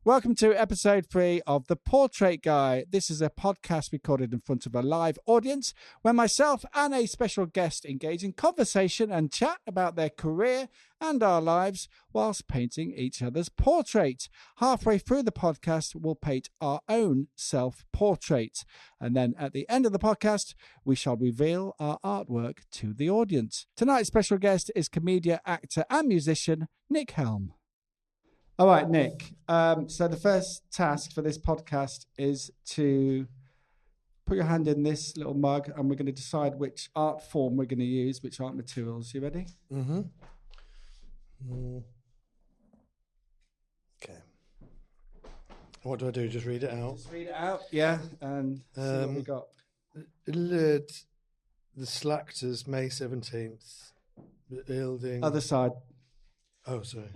Welcome to episode 3 of The Portrait Guy. This is a podcast recorded in front of a live audience where myself and a special guest engage in conversation and chat about their career and our lives whilst painting each other's portrait. Halfway through the podcast, we'll paint our own self-portrait. And then at the end of the podcast, we shall reveal our artwork to the audience. Tonight's special guest is comedian, actor and musician Nick Helm. All right, Nick. So the first task for this podcast is to put your hand in this little mug and we're going to decide which art form we're going to use, which art materials. You ready? Mm-hmm. Okay. What do I do? Just read it out? Just read it out, yeah, and see what we got. The Slactors, May 17th. Building. Other side. Oh, sorry.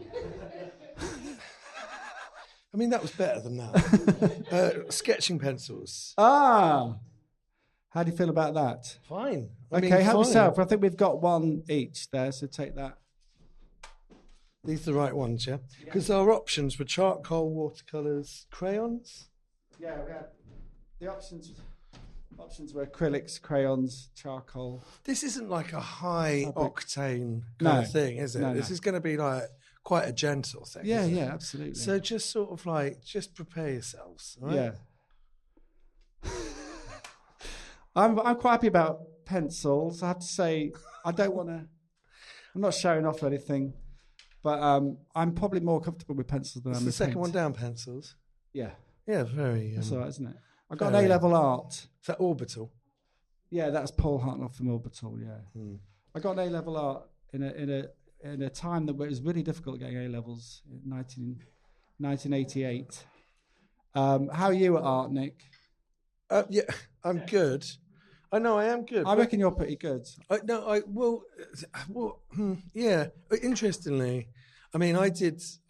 I mean, that was better than that. Sketching pencils. Ah! How do you feel about that? Fine. Okay, help yourself. I think we've got one each there, so take that. These are the right ones, yeah? Because our options were charcoal, watercolours, crayons. Yeah, we had the options. Options were acrylics, crayons, charcoal. This isn't like a high octane kind of thing, is it? No, this is going to be like quite a gentle thing. Yeah, yeah, absolutely. So just sort of like, just prepare yourselves, right? Yeah. I'm quite happy about pencils. I have to say, I don't want to. I'm not showing off anything, but I'm probably more comfortable with pencils than I'm with the second paint. one down, pencils. Yeah. Yeah, very. That's all right, isn't it? I got an A-level art. Is that Orbital? Yeah, that's Paul Hartnoff from Orbital. Yeah, I got an A-level art in a time that it was really difficult getting A-levels in 1988. How are you at art, Nick? Yeah, I'm good. I know I am good. I reckon you're pretty good. Yeah. Interestingly, I mean, I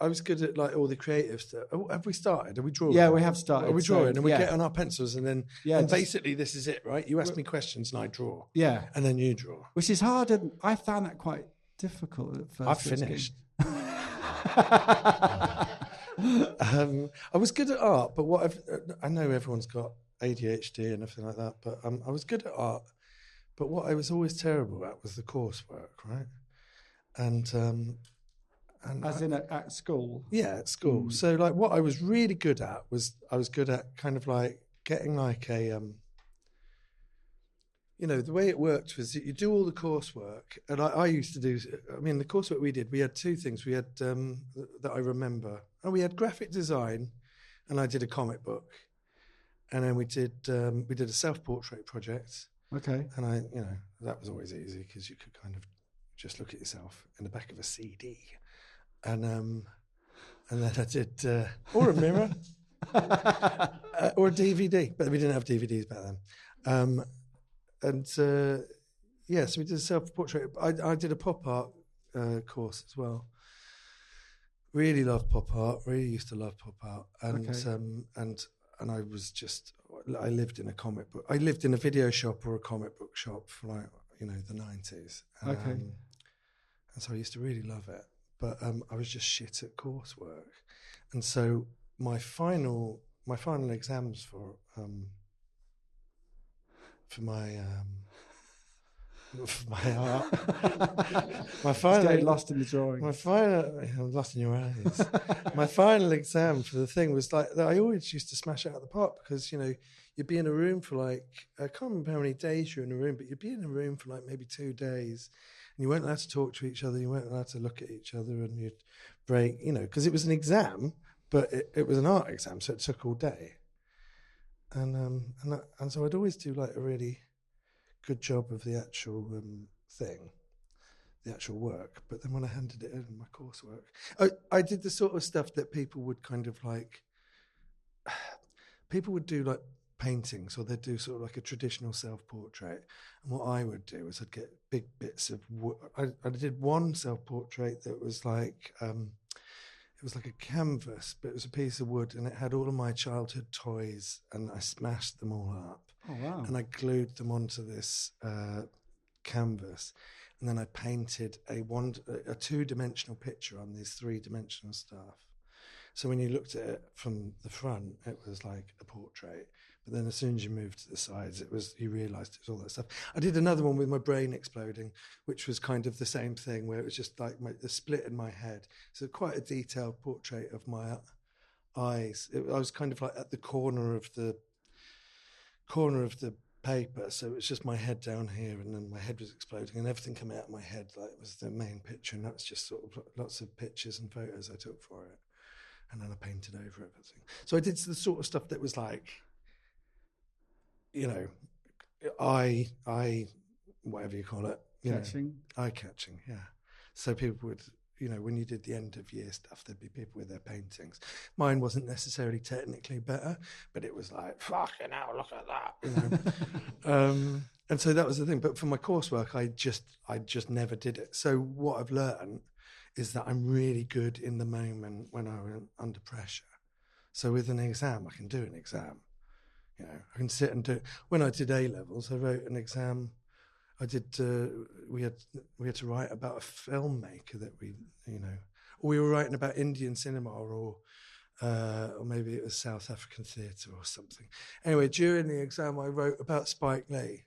was good at like all the creative stuff. Have we started? Are we drawing? Yeah, we have started. Are we drawing? And we yeah. get on our pencils and then basically this is it, right? You ask me questions and I draw. Yeah. And then you draw. Which is hard. And I found that quite difficult at first. I've finished. I was good at art, but I know everyone's got ADHD and everything like that, but I was good at art. But what I was always terrible at was the coursework, right? And as in at school? Yeah, at school. So like what I was really good at was I was good at kind of like getting like a, the way it worked was that you do all the coursework. And I used to do, the coursework we did, we had two things. We had, that I remember. And we had graphic design and I did a comic book. And then we did a self-portrait project. Okay. And that was always easy because you could kind of just look at yourself in the back of a CD. And then I did, or a mirror, or a DVD, but we didn't have DVDs back then. So we did a self-portrait. I did a pop art course as well. Really loved pop art. Really used to love pop art. And I was just, I lived in a comic book. I lived in a video shop or a comic book shop for like, the 90s. Okay. And so I used to really love it. But I was just shit at coursework, and so my final exams for my art, my final getting lost in the drawing. I'm lost in your eyes. My final exam for the thing was like that. I always used to smash it out of the park because you'd be in a room for like I can't remember how many days you're in a room, but you'd be in a room for like maybe 2 days. And you weren't allowed to talk to each other. You weren't allowed to look at each other, and you'd break, because it was an exam, but it was an art exam, so it took all day. And so I'd always do like a really good job of the actual thing, the actual work. But then when I handed it in my coursework, I did the sort of stuff that people would kind of like. People would do like paintings, or they'd do sort of like a traditional self-portrait. And what I would do is I'd get big bits of wood. I did one self-portrait that was like, it was like a canvas, but it was a piece of wood and it had all of my childhood toys and I smashed them all up. Oh, wow. And I glued them onto this canvas. And then I painted a two-dimensional picture on these three-dimensional stuff. So when you looked at it from the front, it was like a portrait. But then as soon as you moved to the sides, you realised it was all that stuff. I did another one with my brain exploding, which was kind of the same thing, where it was just like the split in my head. So quite a detailed portrait of my eyes. I was kind of like at the corner of the paper, so it was just my head down here, and then my head was exploding, and everything coming out of my head like it was the main picture, and that's just sort of lots of pictures and photos I took for it, and then I painted over everything. So I did the sort of stuff that was like, you know, eye, whatever you call it, eye catching, yeah. So people would, you know, when you did the end of year stuff, there'd be people with their paintings. Mine wasn't necessarily technically better, but it was like, fucking hell, look at that, you know. And so that was the thing. But for my coursework, I just never did it. So what I've learned is that I'm really good in the moment when I'm under pressure. So with an exam, I can do an exam. You know, I can sit and do. When I did A levels, I wrote an exam. I did. We had to write about a filmmaker that we were writing about Indian cinema, or maybe it was South African theatre or something. Anyway, during the exam, I wrote about Spike Lee.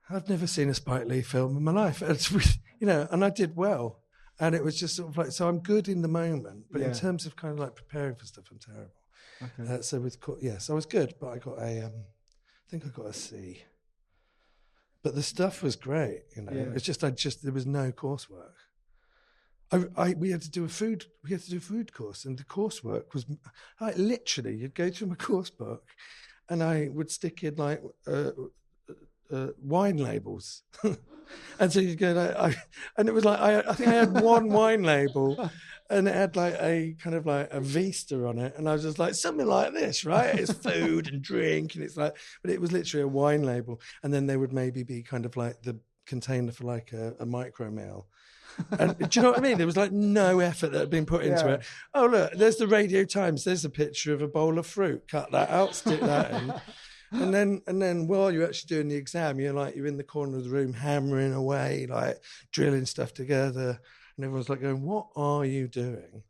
I've never seen a Spike Lee film in my life, you know, and I did well. And it was just sort of like, so I'm good in the moment, but in terms of kind of like preparing for stuff, I'm terrible. Okay. So I was good, but I got I think I got a C. But the stuff was great, you know. Yeah. It's just there was no coursework. We had to do a food course, and the coursework was like literally you'd go through my course book, and I would stick in like wine labels, and so you'd go like and it was like I think I had one wine label, and it had like a kind of like a vista on it, and I was just like something like this, right? It's food and drink, and it's like, but it was literally a wine label, and then there would maybe be kind of like the container for like a micro meal. And do you know what I mean? There was like no effort that had been put into it. Oh look, there's the Radio Times. There's a picture of a bowl of fruit. Cut that out, stick that in. And then while you're actually doing the exam, you're in the corner of the room hammering away, like drilling stuff together, and everyone's like going, "What are you doing?"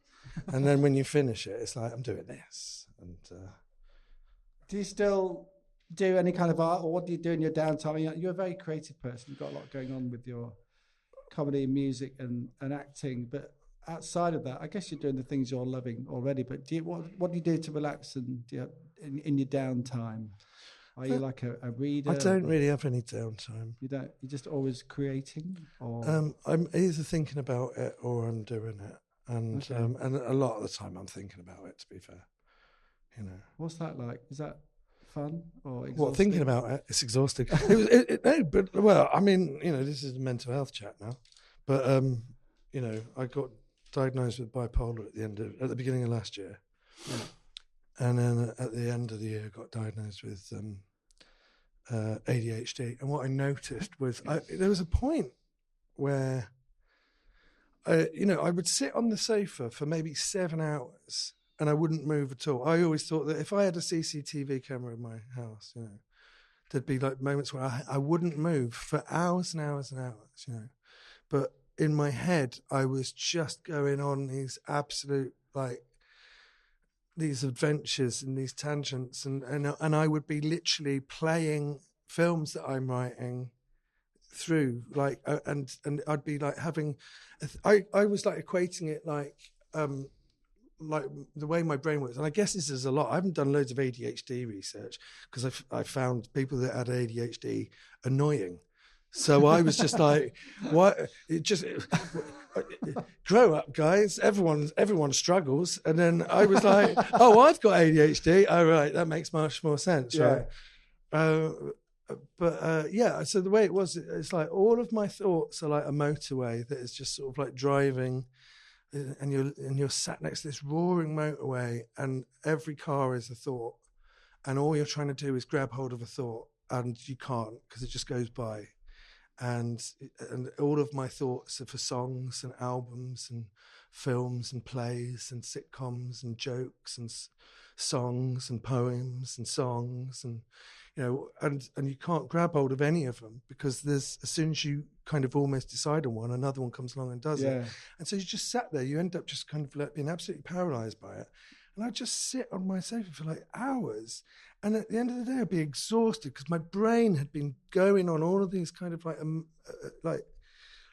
And then when you finish it, it's like, "I'm doing this." And do you still do any kind of art, or what do you do in your downtime? You're a very creative person. You've got a lot going on with your comedy, music, and acting. But outside of that, I guess you're doing the things you're loving already. But what do you do to relax and in your downtime? Are you like a reader? I don't really have any downtime. You don't? You're just always creating? Or I'm either thinking about it or I'm doing it. And and a lot of the time I'm thinking about it, to be fair. You know. What's that like? Is that fun or exhausting? Well, thinking about it, it's exhausting. I mean, you know, this is a mental health chat now. But, you know, I got diagnosed with bipolar at the beginning of last year. Yeah. And then at the end of the year, I got diagnosed with ADHD. And what I noticed was there was a point where, I would sit on the sofa for maybe 7 hours and I wouldn't move at all. I always thought that if I had a CCTV camera in my house, you know, there'd be like moments where I wouldn't move for hours and hours and hours, you know. But in my head, I was just going on these absolute, like, these adventures and these tangents, and I would be literally playing films that I'm writing through, like, and I'd be like having, I was like equating it like the way my brain works, and I guess this is a lot. I haven't done loads of ADHD research because I found people that had ADHD annoying. So I was just like, what? Grow up, guys. Everyone struggles. And then I was like, oh, I've got ADHD. Oh, right. That makes much more sense, right? So the way it was, it's like all of my thoughts are like a motorway that is just sort of like driving, and you're sat next to this roaring motorway, and every car is a thought, and all you're trying to do is grab hold of a thought, and you can't because it just goes by. And all of my thoughts are for songs and albums and films and plays and sitcoms and jokes and songs and poems and songs and, you know, and you can't grab hold of any of them because as soon as you kind of almost decide on one, another one comes along and does it. And so you just sat there, you end up just kind of like being absolutely paralyzed by it. And I'd just sit on my sofa for like hours. And at the end of the day, I'd be exhausted because my brain had been going on all of these kind of like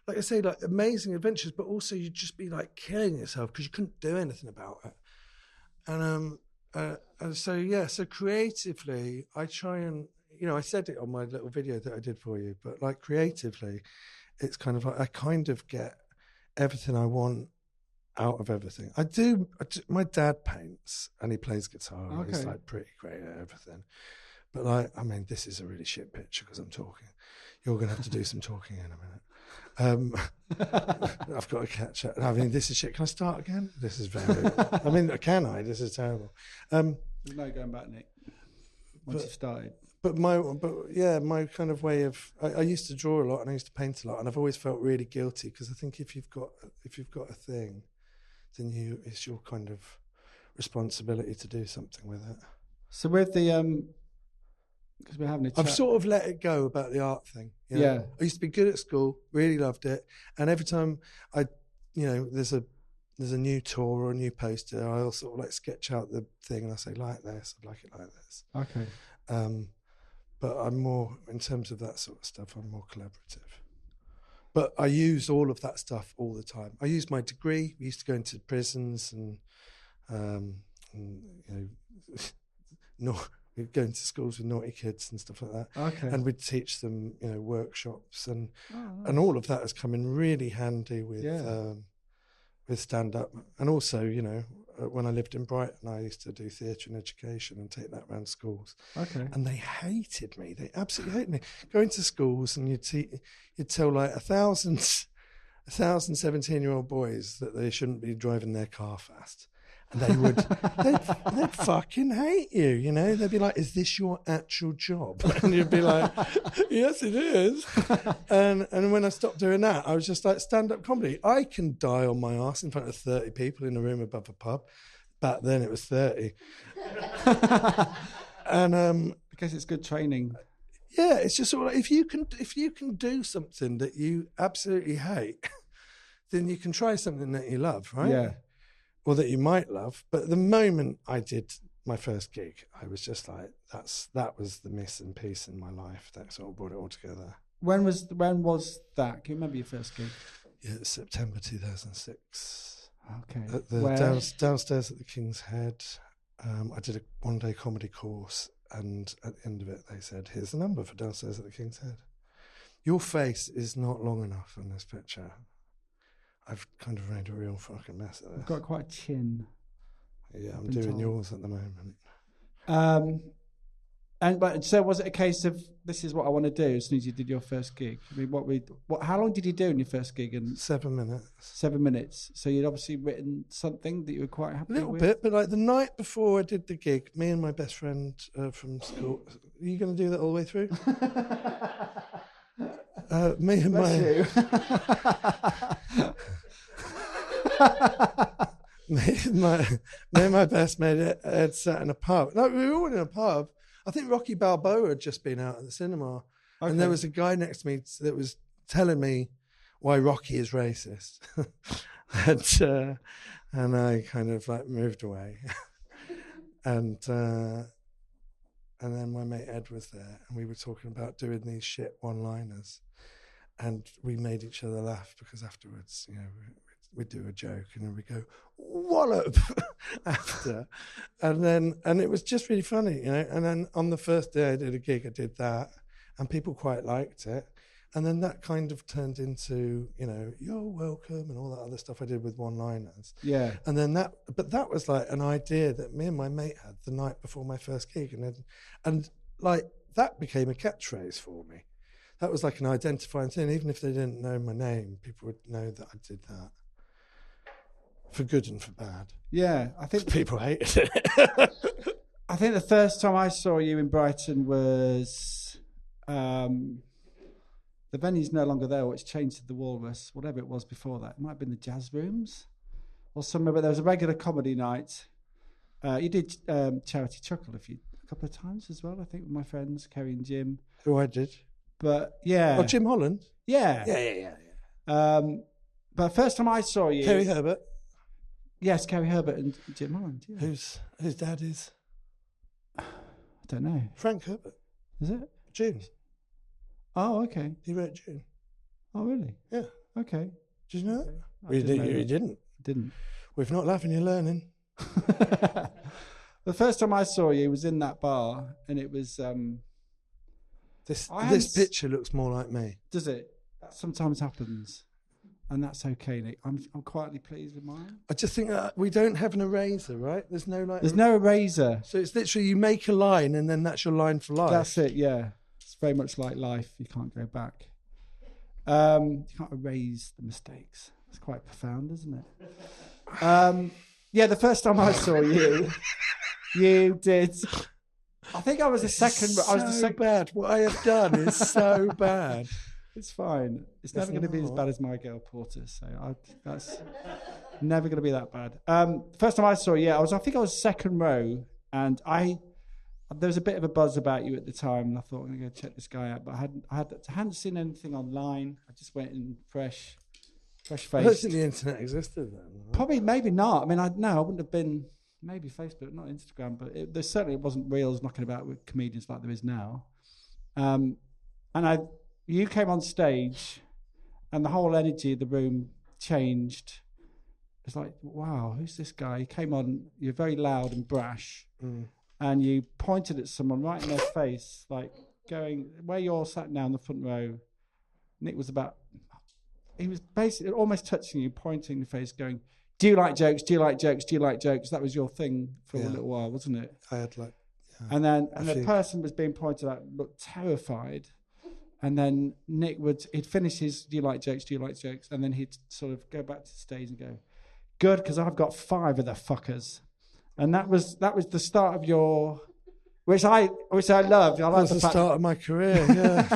I say, like amazing adventures, but also you'd just be like killing yourself because you couldn't do anything about it. And so creatively, I try and, you know, I said it on my little video that I did for you, but like creatively, it's kind of like I kind of get everything I want out of everything. I do. My dad paints and he plays guitar. And he's like pretty great at everything. But like, I mean, this is a really shit picture because I'm talking. You're going to have to do some talking in a minute. I've got to catch up. I mean, this is shit. Can I start again? This is very. I mean, can I? This is terrible. There's no going back, Nick. Once you've started. But my kind of way of I used to draw a lot and I used to paint a lot, and I've always felt really guilty because I think if you've got a thing, then it's your kind of responsibility to do something with it. So with the because we're having a chat. I've sort of let it go about the art thing. You know? Yeah. I used to be good at school, really loved it, and every time there's a new tour or a new poster, I'll sort of like sketch out the thing and I say like this, I'd like it like this. Okay. But I'm more, in terms of that sort of stuff, I'm more collaborative. But I use all of that stuff all the time. I use my degree. We used to go into prisons and you know, we'd go into schools with naughty kids and stuff like that. Okay. And we'd teach them, you know, workshops and all of that has come in really handy with stand-up. And also, you know, when I lived in Brighton, I used to do theatre and education and take that around schools. Okay. And they hated me. They absolutely hated me. Going to schools and you'd tell like 1,000 17-year-old boys that they shouldn't be driving their car fast. And they'd fucking hate you, you know? They'd be like, is this your actual job? And you'd be like, yes, it is. And when I stopped doing that, I was just like, stand-up comedy. I can die on my ass in front of 30 people in a room above a pub. Back then it was 30. And because it's good training. Yeah, it's just sort of like, if you can do something that you absolutely hate, then you can try something that you love, right? Yeah. Or that you might love. But the moment I did my first gig, I was just like, that was the missing piece in my life that sort of brought it all together. When was that? Can you remember your first gig? Yeah, September 2006. Okay. At the downstairs at the King's Head, I did a one-day comedy course, and at the end of it, they said, "Here's the number for downstairs at the King's Head. Your face is not long enough in this picture." I've kind of made a real fucking mess of this. You've got quite a chin. Yeah, I'm doing yours at the moment. But so was it a case of this is what I want to do as soon as you did your first gig? I mean, how long did you do in your first gig? And 7 minutes. 7 minutes. So you'd obviously written something that you were quite happy with? A little bit, but like the night before I did the gig, me and my best friend from school. Are you going to do that all the way through? Me and my best mate had sat in a pub. No, we were all in a pub. I think Rocky Balboa had just been out at the cinema. Okay. And there was a guy next to me that was telling me why Rocky is racist. and I kind of like moved away. And then my mate Ed was there and we were talking about doing these shit one-liners. And we made each other laugh because afterwards, you know, we'd do a joke and then we'd go, wallop, after. And it was just really funny, you know. And then on the first day I did a gig, I did that and people quite liked it. And then that kind of turned into, you know, you're welcome and all that other stuff I did with one-liners. Yeah. And then that was like an idea that me and my mate had the night before my first gig. And like that became a catchphrase for me. That was like an identifying thing. Even if they didn't know my name, people would know that I did that. For good and for bad. Yeah, I think people hated it. I think the first time I saw you in Brighton was the venue's no longer there, or it's changed to the Walrus, whatever it was before that. It might have been the Jazz Rooms. or somewhere, but there was a regular comedy night. You did Charity Chuckle a couple of times as well, I think, with my friends, Kerry and Jim. Who I did. But yeah. Oh, Jim Holland? Yeah. Yeah. But first time I saw you... Kerry Herbert? Yes, Kerry Herbert and Jim Holland. Yeah. Whose dad is? I don't know. Frank Herbert. Is it? June. Oh, okay. He wrote June. Oh, really? Yeah. Okay. Did you know that? You didn't. Didn't. We're not laughing, you're learning. The first time I saw you was in that bar, and it was... This picture looks more like me. Does it? That sometimes happens. And that's okay, Nick. I'm quietly pleased with mine. I just think that we don't have an eraser, right? There's no eraser. So it's literally you make a line and then that's your line for life. That's it, yeah. It's very much like life. You can't go back. You can't erase the mistakes. It's quite profound, isn't it? Yeah, the first time I saw you, you did... I think I was the second... I was the second. Bad. What I have done is so bad. It's fine. It's never going to be as bad as My Girl Porter, so that's never going to be that bad. First time I saw you, I think I was second row, and there was a bit of a buzz about you at the time, and I thought, I'm going to go check this guy out, but I hadn't seen anything online. I just went in fresh face. I don't think the internet existed then. Right? Probably, maybe not. I mean, I wouldn't have been, maybe Facebook, not Instagram, but there certainly wasn't reels knocking about with comedians like there is now. You came on stage, and the whole energy of the room changed. It's like, wow, who's this guy? He came on, you're very loud and brash, and you pointed at someone right in their face, like going, where you're sat now in the front row, Nick he was basically almost touching you, pointing in the face, going, do you like jokes? Do you like jokes? Do you like jokes? That was your thing for a little while, wasn't it? I had and the person was being pointed at looked terrified. And then Nick he'd finish his, do you like jokes, do you like jokes? And then he'd sort of go back to the stage and go, good, because I've got 5 of the fuckers. And that was the start of your, which I loved. I like the start of my career, yeah.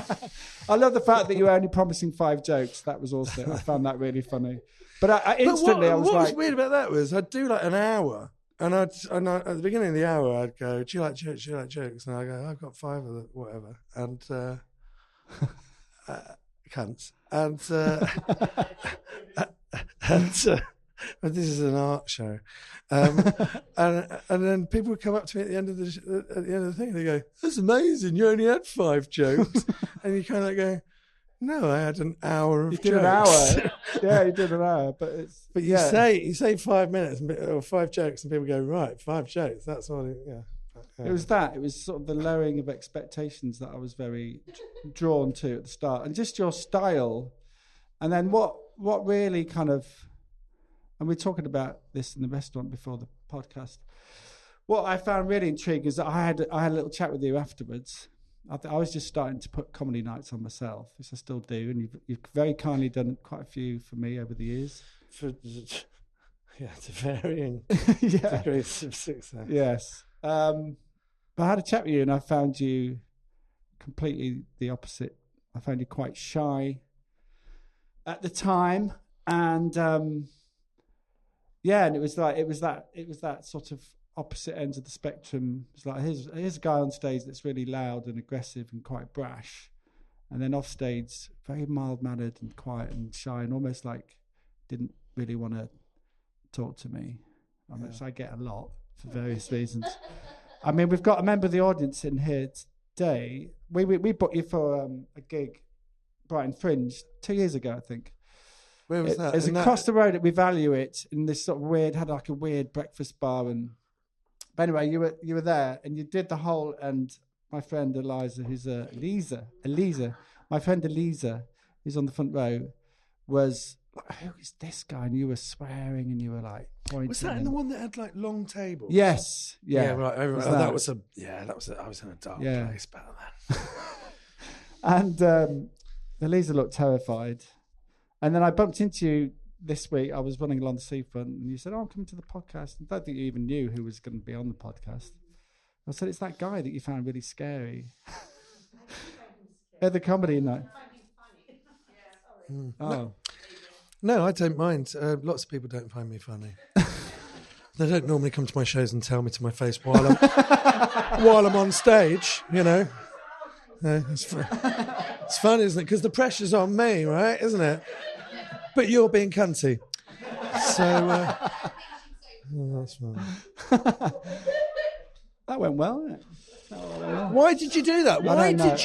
I love the fact that you were only promising 5 jokes. That was also, I found that really funny. But I instantly, I was like... What was weird about that was I'd do like an hour. And at the beginning of the hour, I'd go, do you like jokes, do you like jokes? And I'd go, I've got 5 of the whatever. And... cunts. But this is an art show, and then people would come up to me at the end of the thing. And they go, "That's amazing! You only had 5 jokes," and you kind of go, "No, I had an hour of jokes." You did an hour, yeah, you did an hour. But you say 5 minutes or 5 jokes, and people go, "Right, 5 jokes." That's what yeah. It was that. It was sort of the lowering of expectations that I was very drawn to at the start, and just your style. And then what really kind of, and we're talking about this in the restaurant before the podcast. What I found really intriguing is that I had a little chat with you afterwards. I was just starting to put comedy nights on myself, which I still do, and you've very kindly done quite a few for me over the years. To varying degrees of success. Yes. But I had a chat with you, and I found you completely the opposite. I found you quite shy at the time, and and it was that sort of opposite ends of the spectrum. It's like here's a guy on stage that's really loud and aggressive and quite brash, and then off stage very mild mannered and quiet and shy and almost like didn't really want to talk to me, which I get a lot for various reasons. I mean, we've got a member of the audience in here today. We booked you for a gig, Brighton Fringe, 2 years ago, I think. Where was that? It's across the road at We Value It, in this sort of had like a weird breakfast bar. But anyway, you were there, and you did the whole. And my friend Eliza, who's Eliza, my friend Eliza, who's on the front row, was like, who is this guy? And you were swearing, and you were like pointing. Was that in the one that had like long tables? Yes. Yeah. Right. I was in a dark place back then. And Eliza looked terrified. And then I bumped into you this week. I was running along the seafront, and you said, "Oh, I'm coming to the podcast." And I don't think you even knew who was going to be on the podcast. I said, "It's that guy that you found really scary." At the comedy night. Oh. No, I don't mind. Lots of people don't find me funny. They don't normally come to my shows and tell me to my face while I'm on stage, you know. It's fun, isn't it? Because the pressure's on me, right? Isn't it? But you're being cunty. So, that's fine. That went well, didn't it? Why did you do that? Why did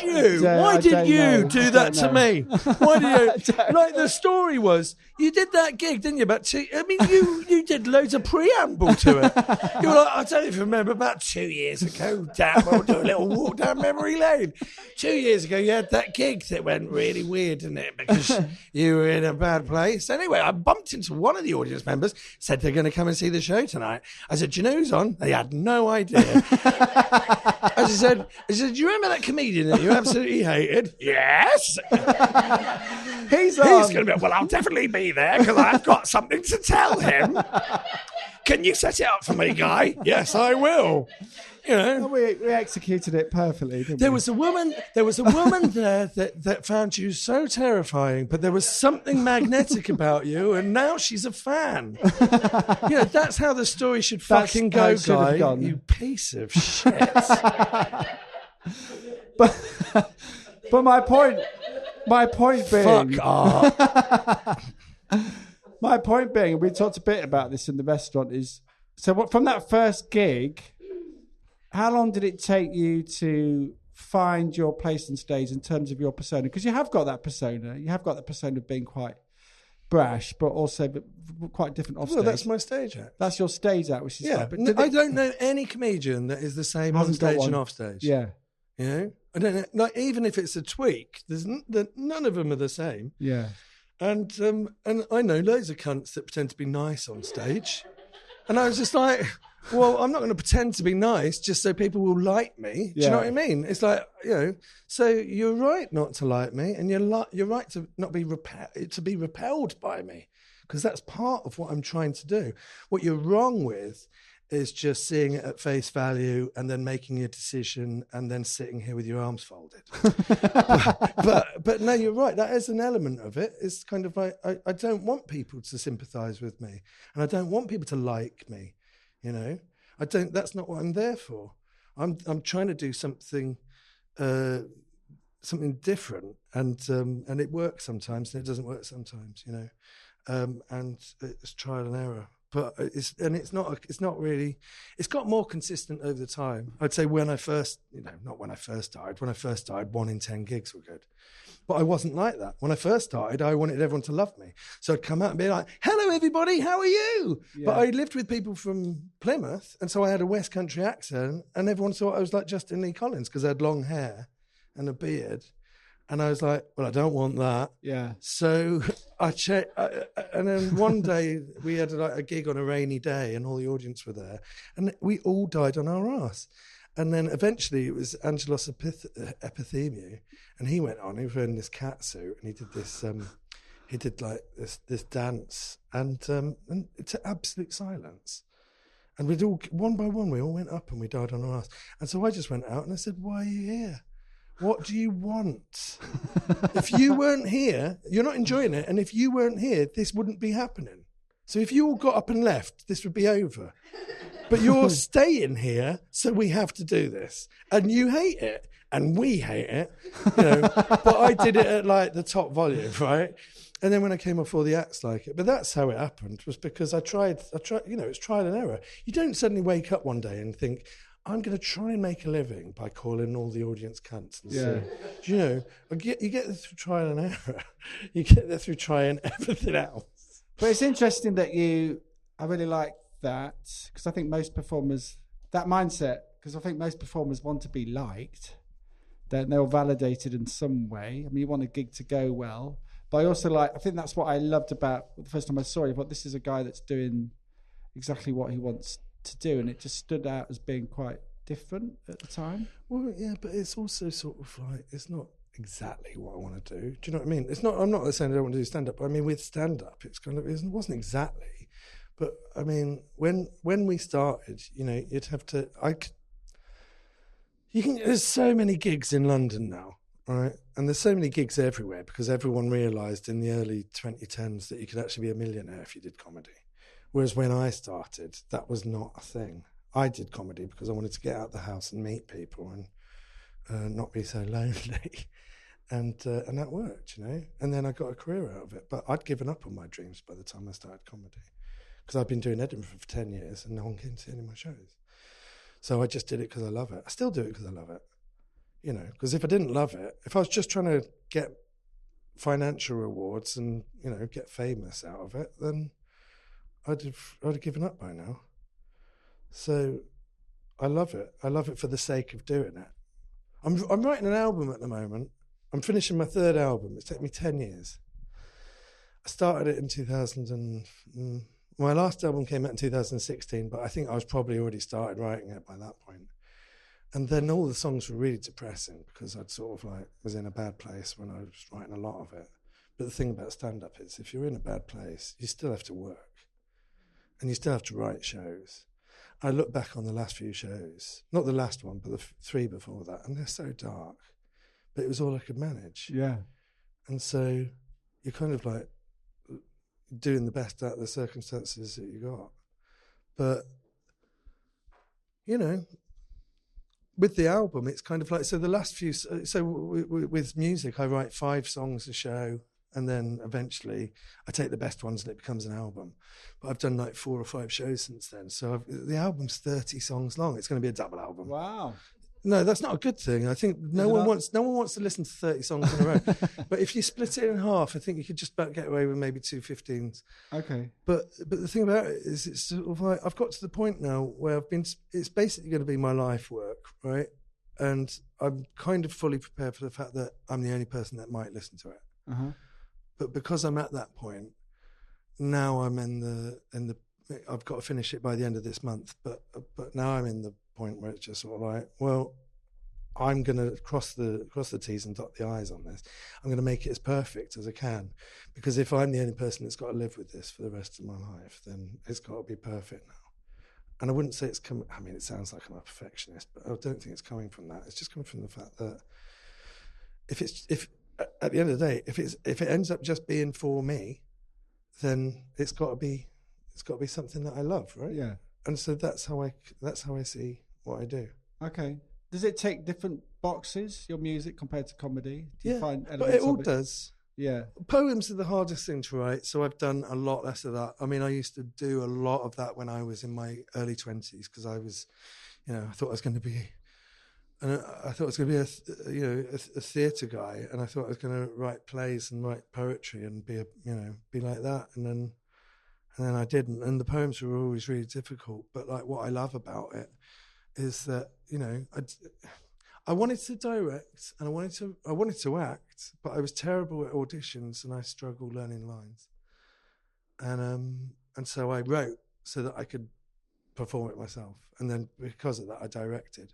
you do that to me? Why did you? Like the story was, you did that gig, didn't you? You did loads of preamble to it. You were like, I don't even remember, about 2 years ago, we'll do a little walk down memory lane. 2 years ago, you had that gig that went really weird, didn't it? Because you were in a bad place. Anyway, I bumped into one of the audience members, said they're going to come and see the show tonight. I said, do you know who's on? They had no idea. I said, do you remember that comedian that you absolutely hated? Yes. He's going to be, well, I'll definitely be there because I've got something to tell him. Can you set it up for me, guy? Yes, I will. You know, we executed it perfectly, didn't there we? was a woman there that found you so terrifying, but there was something magnetic about you, and now she's a fan. You know, that's how the story should fucking go, Guy. Gone. You piece of shit. But my point being, fuck off. My point being, we talked a bit about this in the restaurant, is so from that first gig, how long did it take you to find your place on stage in terms of your persona? Because you have got that persona. You have got that persona of being quite brash, but also quite different off stage. Well, that's my stage act. That's your stage act, which is yeah. fine. But I don't know any comedian that is the same on stage and off stage. Yeah. You know? I don't know. Like, even if it's a tweak, none of them are the same. Yeah. And I know loads of cunts that pretend to be nice on stage. And I was just like, well, I'm not going to pretend to be nice just so people will like me. Do you know what I mean? It's like, you know, so you're right not to like me, and you're right to not be repelled by me, because that's part of what I'm trying to do. What you're wrong with is just seeing it at face value and then making a decision and then sitting here with your arms folded. but no, you're right. That is an element of it. It's kind of like, I don't want people to sympathise with me, and I don't want people to like me. You know, that's not what I'm there for. I'm trying to do something different, and it works sometimes and it doesn't work sometimes, you know, and it's trial and error. But it's not really. It's got more consistent over the time. I'd say when I first started, 1 in 10 gigs were good. But I wasn't like that. When I first started, I wanted everyone to love me. So I'd come out and be like, hello, everybody, how are you? Yeah. But I lived with people from Plymouth, and so I had a West Country accent, and everyone thought I was like Justin Lee Collins because I had long hair and a beard. And I was like, well, I don't want that. Yeah. So I checked. And then one day we had a gig on a rainy day and all the audience were there. And we all died on our ass. And then eventually it was Angelos Epithemiou. And he went on, he was wearing this cat suit and he did this dance and to absolute silence. And we'd all, one by one, we all went up and we died on our ass. And so I just went out and I said, why are you here? What do you want? If you weren't here, you're not enjoying it. And if you weren't here, this wouldn't be happening. So if you all got up and left, this would be over. But you're staying here, so we have to do this. And you hate it, and we hate it. You know, but I did it at like the top volume, right? And then when I came off, all the acts like it. But that's how it happened, was because I tried, you know, it's trial and error. You don't suddenly wake up one day and think, I'm going to try and make a living by calling all the audience cunts. And so, you know, you get there through trial and error. You get there through trying everything else. But it's interesting that I really like that, because I think most performers, that mindset, because I think most performers want to be liked, they're validated in some way. I mean, you want a gig to go well. But I also I think that's what I loved about the first time I saw you. I thought, this is a guy that's doing exactly what he wants to do, and it just stood out as being quite different at the time. Well, yeah, but it's also sort of like, it's not exactly what I want to do. Do you know what I mean? It's not. I'm not saying I don't want to do stand-up. I mean, with stand-up, it's kind of, it wasn't exactly. But I mean, when we started, you know, you'd have to. There's so many gigs in London now. right? And there's so many gigs everywhere because everyone realised in the early 2010s that you could actually be a millionaire if you did comedy. Whereas when I started, that was not a thing. I did comedy because I wanted to get out of the house and meet people and not be so lonely. And that worked, you know. And then I got a career out of it. But I'd given up on my dreams by the time I started comedy because I'd been doing Edinburgh for 10 years and no one came to see any of my shows. So I just did it because I love it. I still do it because I love it, you know, because if I didn't love it, if I was just trying to get financial rewards and, you know, get famous out of it, then I'd have given up by now. So I love it. I love it for the sake of doing it. I'm writing an album at the moment. I'm finishing my third album. It's taken me 10 years. I started it in 2000 my last album came out in 2016, but I think I was probably already started writing it by that point. And then all the songs were really depressing because I'd sort of like was in a bad place when I was writing a lot of it. But the thing about stand-up is if you're in a bad place, you still have to work and you still have to write shows. I look back on the last few shows, not the last one, but the three before that, and they're so dark. But it was all I could manage. Yeah. And so you're kind of like doing the best out of the circumstances that you got. But, you know, with the album, it's kind of like, so the last few, so with music, I write 5 songs a show, and then eventually I take the best ones and it becomes an album. But I've done like 4 or 5 shows since then. So the album's 30 songs long. It's going to be a double album. Wow. No, that's not a good thing. I think no one wants to listen to 30 songs in a row. But if you split it in half, I think you could just about get away with maybe 2 15s. Okay. But the thing about it is, it's sort of like I've got to the point now where it's basically going to be my life work, right? And I'm kind of fully prepared for the fact that I'm the only person that might listen to it. Uh-huh. But because I'm at that point, now I'm in the I've got to finish it by the end of this month. But now I'm in the point where it's just sort of like, well, I'm going to cross the T's and dot the I's on this. I'm going to make it as perfect as I can, because if I'm the only person that's got to live with this for the rest of my life, then it's got to be perfect now. And I wouldn't say it's coming. I mean, it sounds like I'm a perfectionist, but I don't think it's coming from that. It's just coming from the fact that if at the end of the day, if it ends up just being for me, then it's got to be something that I love, right? Yeah. And so that's how I see what I do. Okay. Does it tick different boxes, your music, compared to comedy? Do you find but it all does. Yeah. Poems are the hardest thing to write, so I've done a lot less of that. I mean, I used to do a lot of that when I was in my early 20s, because I was, you know, I thought I was going to be a theatre guy, and I thought I was going to write plays and write poetry and be like that, and then I didn't. And the poems were always really difficult. But like, what I love about it is that, you know, I wanted to direct and I wanted to act, but I was terrible at auditions and I struggled learning lines. And so I wrote so that I could perform it myself. And then because of that, I directed.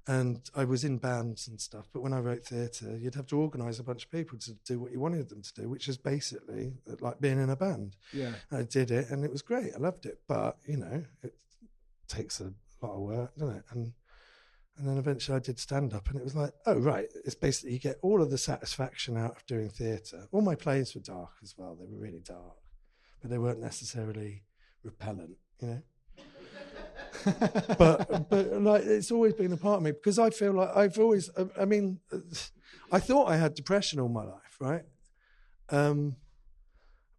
And I was in bands and stuff, but when I wrote theatre, you'd have to organise a bunch of people to do what you wanted them to do, which is basically like being in a band. Yeah. I did it and it was great. I loved it. But, you know, it takes a lot of work, doesn't it? And then eventually I did stand-up, and it was like, oh, right, it's basically you get all of the satisfaction out of doing theatre. All my plays were dark as well. They were really dark, but they weren't necessarily repellent, you know? but like, it's always been a part of me, because I feel like I've always, I mean, I thought I had depression all my life, right?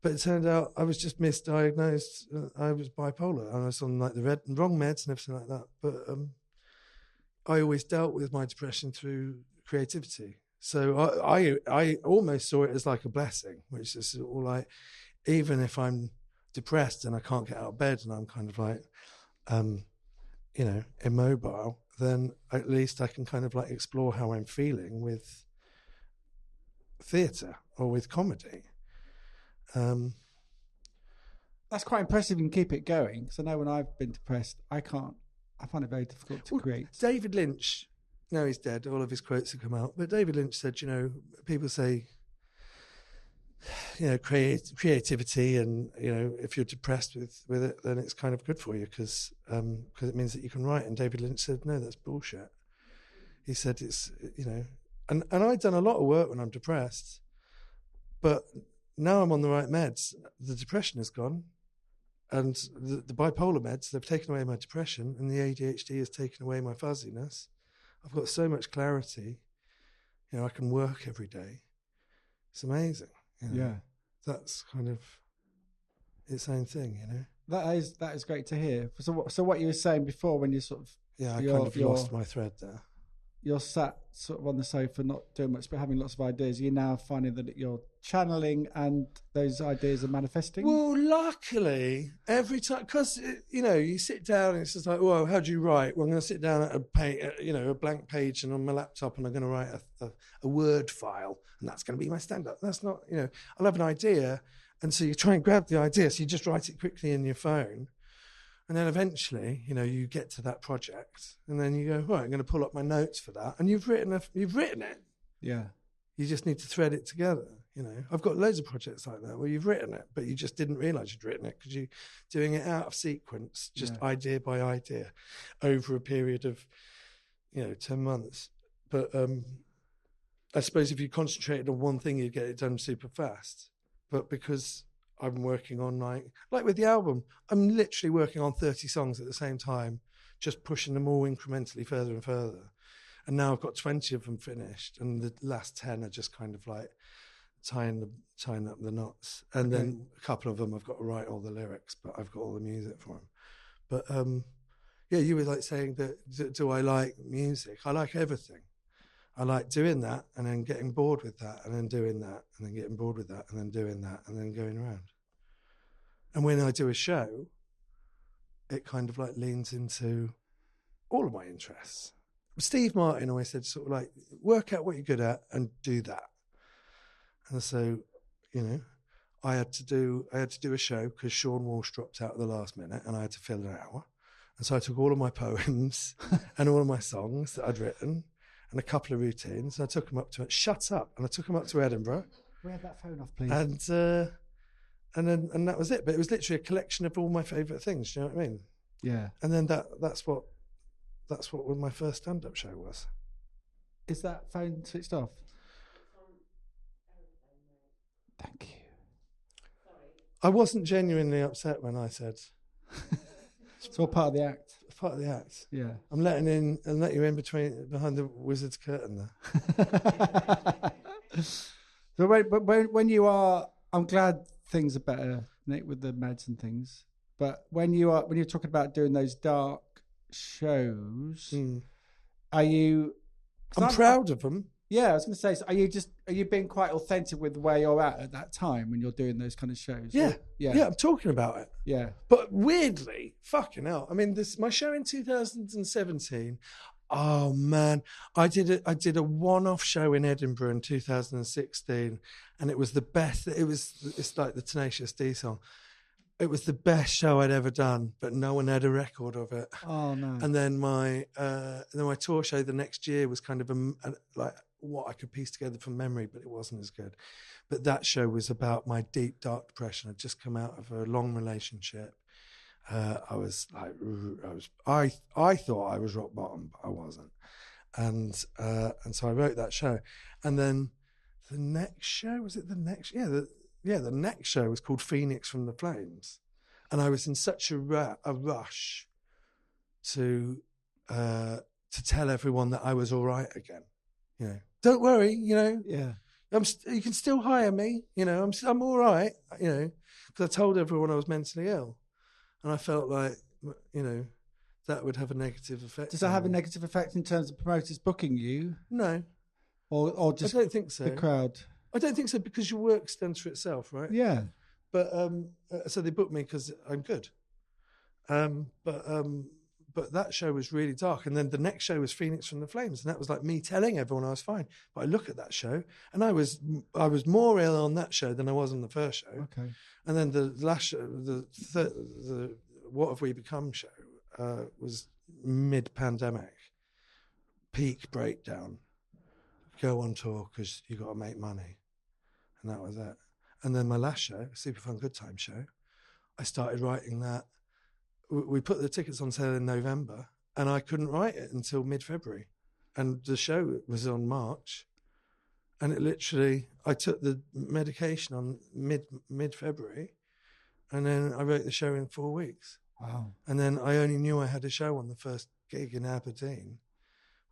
But it turned out I was just misdiagnosed. I was bipolar. I was on like the wrong meds and everything like that. But I always dealt with my depression through creativity. So I almost saw it as like a blessing, which is all like, even if I'm depressed and I can't get out of bed and I'm kind of like, you know, immobile, then at least I can kind of like explore how I'm feeling with theatre or with comedy. That's quite impressive. You can keep it going. Because I know when I've been depressed, I find it very difficult to create. David Lynch, now he's dead, all of his quotes have come out, but David Lynch said, you know, people say, you know, creativity, and, you know, if you're depressed with it, then it's kind of good for you because it means that you can write. And David Lynch said, no, that's bullshit. He said, it's, you know, And I'd done a lot of work when I'm depressed, but now I'm on the right meds. The depression is gone, and the bipolar meds, they've taken away my depression, and the ADHD has taken away my fuzziness. I've got so much clarity. You know, I can work every day. It's amazing. You know? Yeah. That's kind of its own thing, you know. That is great to hear. So what you were saying before, when you sort of I kind of lost my thread there. You're sat sort of on the sofa, not doing much, but having lots of ideas. You're now finding that you're channeling, and those ideas are manifesting. Well, luckily, every time, because you know, you sit down and it's just like, well, how do you write? Well, I'm going to sit down at a blank page, and on my laptop, and I'm going to write a Word file, and that's going to be my stand-up. That's not, you know, I'll have an idea, and so you try and grab the idea, so you just write it quickly in your phone. And then eventually, you know, you get to that project, and then you go, right, I'm going to pull up my notes for that, and you've written it. Yeah. You just need to thread it together. You know, I've got loads of projects like that where you've written it, but you just didn't realise you'd written it because you're doing it out of sequence, just idea by idea, over a period of, 10 months. But I suppose if you concentrated on one thing, you'd get it done super fast. But because I'm working on like with the album, I'm literally working on 30 songs at the same time, just pushing them all incrementally further and further. And now I've got 20 of them finished, and the last 10 are just kind of like tying up the knots. And then a couple of them I've got to write all the lyrics, but I've got all the music for them. But you were like saying that, do I like music? I like everything. I like doing that and then getting bored with that and then doing that and then getting bored with that and then doing that and then going around. And when I do a show, it kind of like leans into all of my interests. Steve Martin always said sort of like, work out what you're good at and do that. And so, I had to do a show because Sean Walsh dropped out at the last minute and I had to fill an hour. And so I took all of my poems and all of my songs that I'd written and a couple of routines. And I took them up to Shut Up. And I took them up to Edinburgh. We have that phone off, please. And that was it. But it was literally a collection of all my favourite things. Do you know what I mean? Yeah. And then that's what my first stand-up show was. Is that phone switched off? Thank you. I wasn't genuinely upset when I said. It's all part of the act. It's part of the act. Yeah. I'm letting you in behind the wizard's curtain there. So when you are, I'm glad things are better, Nick, with the meds and things. But when you're talking about doing those dark shows, are you? I'm proud of them. Yeah, I was going to say, so are you being quite authentic with where you're at that time when you're doing those kind of shows? Yeah. I'm talking about it. Yeah. But weirdly, fucking hell. I mean, my show in 2017. Oh man, I did a one-off show in Edinburgh in 2016, and it was the best. It's like the Tenacious D song. It was the best show I'd ever done, but no one had a record of it. Oh no! And then my tour show the next year was kind of like what I could piece together from memory, but it wasn't as good. But that show was about my deep, dark depression. I'd just come out of a long relationship. I thought I was rock bottom, but I wasn't. And so I wrote that show. And then the next show, was it the next? The next show was called Phoenix from the Flames. And I was in such a rush to tell everyone that I was all right again. Don't worry, Yeah. you can still hire me, I'm all right, because I told everyone I was mentally ill. And I felt like, that would have a negative effect. Does that have a negative effect in terms of promoters booking you? No. Or just I don't think so. The crowd? I don't think so, because your work stands for itself, right? Yeah. But so they booked me because I'm good. But that show was really dark. And then the next show was Phoenix from the Flames. And that was like me telling everyone I was fine. But I look at that show and I was more ill on that show than I was on the first show. Okay. And then the last show, the What Have We Become show was mid-pandemic. Peak breakdown. Go on tour because you got to make money. And that was it. And then my last show, Super Fun Good Time show, I started writing that. We put the tickets on sale in November, and I couldn't write it until mid-February. And the show was on March, And it literally, I took the medication on mid-February, and then I wrote the show in 4 weeks. Wow. And then I only knew I had a show on the first gig in Aberdeen.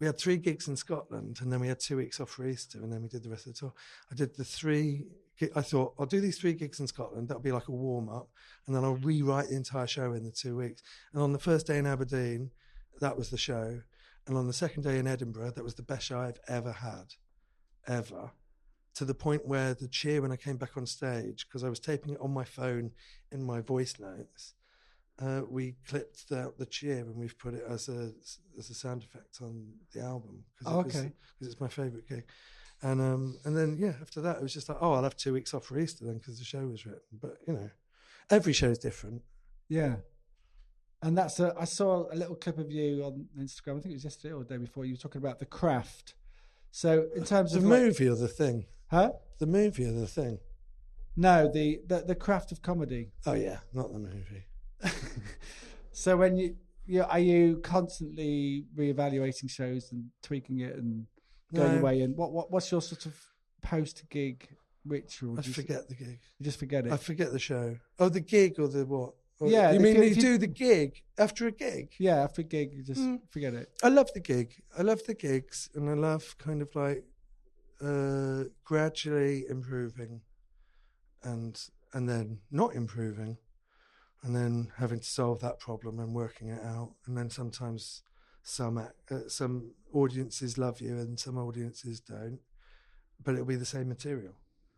We had 3 gigs in Scotland, and then we had 2 weeks off for Easter, and then we did the rest of the tour. I did the 3. I thought, I'll do these 3 gigs in Scotland. That'll be like a warm-up, and then I'll rewrite the entire show in the 2 weeks. And on the first day in Aberdeen, that was the show. And on the second day in Edinburgh, that was the best show I've ever had. Ever, to the point where the cheer when I came back on stage, because I was taping it on my phone in my voice notes, we clipped out the cheer and we've put it as a sound effect on the album because it's my favourite gig. And then after that it was just like, I'll have 2 weeks off for Easter then because the show was written. But every show is different. Yeah. And I saw a little clip of you on Instagram. I think it was yesterday or the day before. You were talking about the craft. So in terms of the movie or the thing, the movie or the thing. No, the craft of comedy. Oh yeah, not the movie. So when are you constantly reevaluating shows and tweaking it and going away? And what's your sort of post gig ritual? I forget the gig. You just forget it. I forget the show. Oh, the gig or the what? Yeah, you mean you do the gig after a gig? Yeah, after a gig, you just forget it. I love the gig. I love the gigs, and I love kind of like gradually improving, and then not improving, and then having to solve that problem and working it out. And then sometimes some audiences love you and some audiences don't, but it'll be the same material.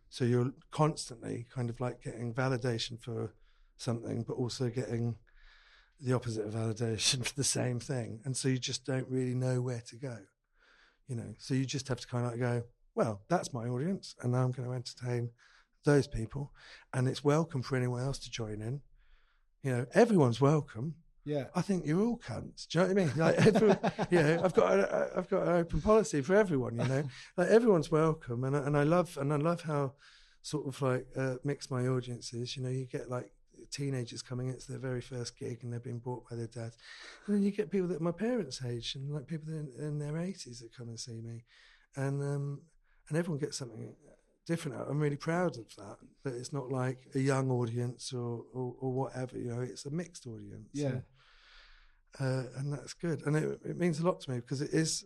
So you're constantly kind of like getting validation for something, but also getting the opposite of validation for the same thing. And so you just don't really know where to go, So you just have to kind of like go, well, that's my audience, and now I'm going to entertain those people, and it's welcome for anyone else to join in. Everyone's welcome. Yeah, I think you're all cunts. Do you know what I mean? Like, I've got an open policy for everyone. Like everyone's welcome, and I love how sort of like mixed my audience is. You get like teenagers coming in, it's their very first gig and they're being brought by their dads, and then you get people that are my parents' age and like people in their 80s that come and see me, and everyone gets something different. I'm really proud of that it's not like a young audience or whatever. It's a mixed audience. Yeah. And that's good, and it means a lot to me because it is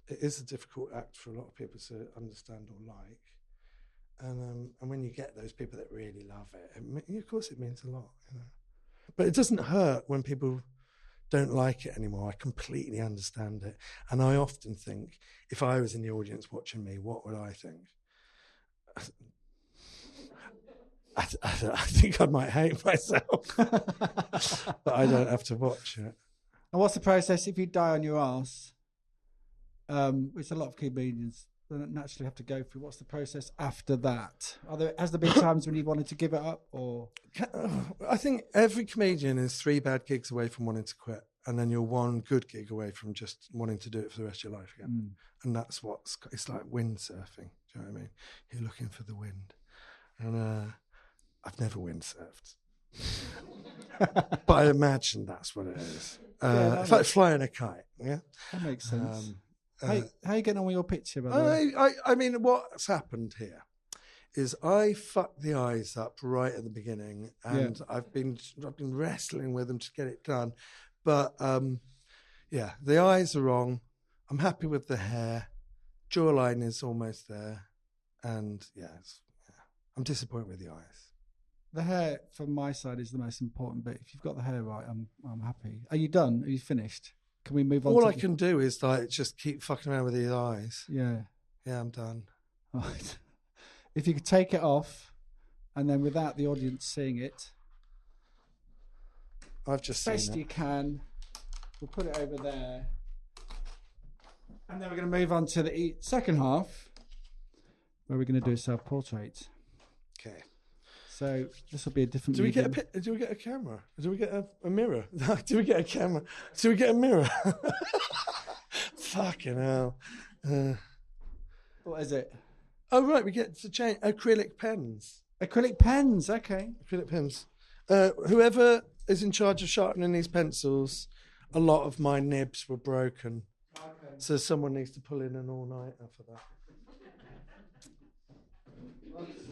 a difficult act for a lot of people to understand or like. And when you get those people that really love it, of course it means a lot, But it doesn't hurt when people don't like it anymore. I completely understand it. And I often think, if I was in the audience watching me, what would I think? I think I might hate myself. But I don't have to watch it. And what's the process if you die on your arse? Which a lot of comedians naturally have to go through. What's the process after that? Has there been times when you wanted to give it up, or? I think every comedian is 3 bad gigs away from wanting to quit, and then you're 1 good gig away from just wanting to do it for the rest of your life again. And that's it's like windsurfing. Do you know what I mean? You're looking for the wind, and I've never windsurfed, but I imagine that's what it is. It's like flying a kite. Yeah, that makes sense. How are you getting on with your picture, by the way? I mean, what's happened here is I fucked the eyes up right at the beginning, and I've been wrestling with them to get it done. But the eyes are wrong. I'm happy with the hair. Jawline is almost there, and I'm disappointed with the eyes. The hair from my side is the most important bit. If you've got the hair right, I'm happy. Are you done? Are you finished? Can we move on? All I can do is like just keep fucking around with these eyes. Yeah. Yeah, I'm done. Right. If you could take it off, and then without the audience seeing it, I've just seen it. Best you can. We'll put it over there, and then we're going to move on to the second half, where we're going to do a self-portrait. Okay. So this will be a different. Do we get a camera? Do we get a mirror? Do we get a camera? Do we get a mirror? Fucking hell! What is it? Oh right, we get to change acrylic pens. Acrylic pens, okay. Acrylic pens. Whoever is in charge of sharpening these pencils, a lot of my nibs were broken, so someone needs to pull in an all-nighter for that.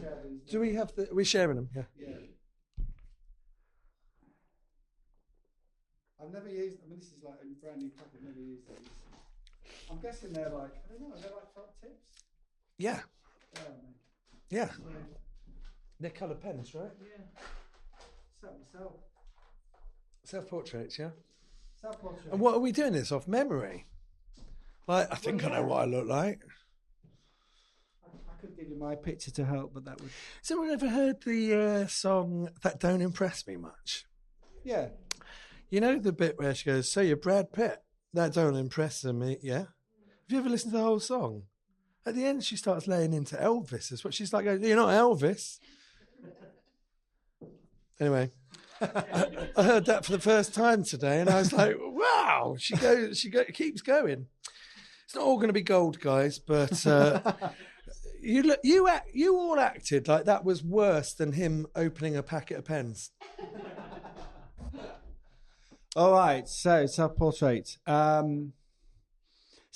share these. Do we have we're sharing them? Yeah. Yeah. I've never used. I mean, this is like a brand new pack. I've never used these. I'm guessing they're like. I don't know. They're like top tips. Yeah. Yeah. So, They're colour pens, right? yeah. Set myself. Self-portraits, yeah. Self-portrait. And what are we doing this off memory? Like, I think I know what I look like. I could give you my picture to help, but that would. Has anyone ever heard the song "That Don't Impress Me Much"? Yeah. You know the bit where she goes, "So you're Brad Pitt? That don't impress me." Yeah. Have you ever listened to the whole song? At the end, she starts laying into Elvis. That's what she's like. You're not Elvis. Anyway, I heard that for the first time today, and I was like, "Wow!" She keeps going. It's not all going to be gold, guys, but you all acted like that was worse than him opening a packet of pens. All right, so self-portrait. So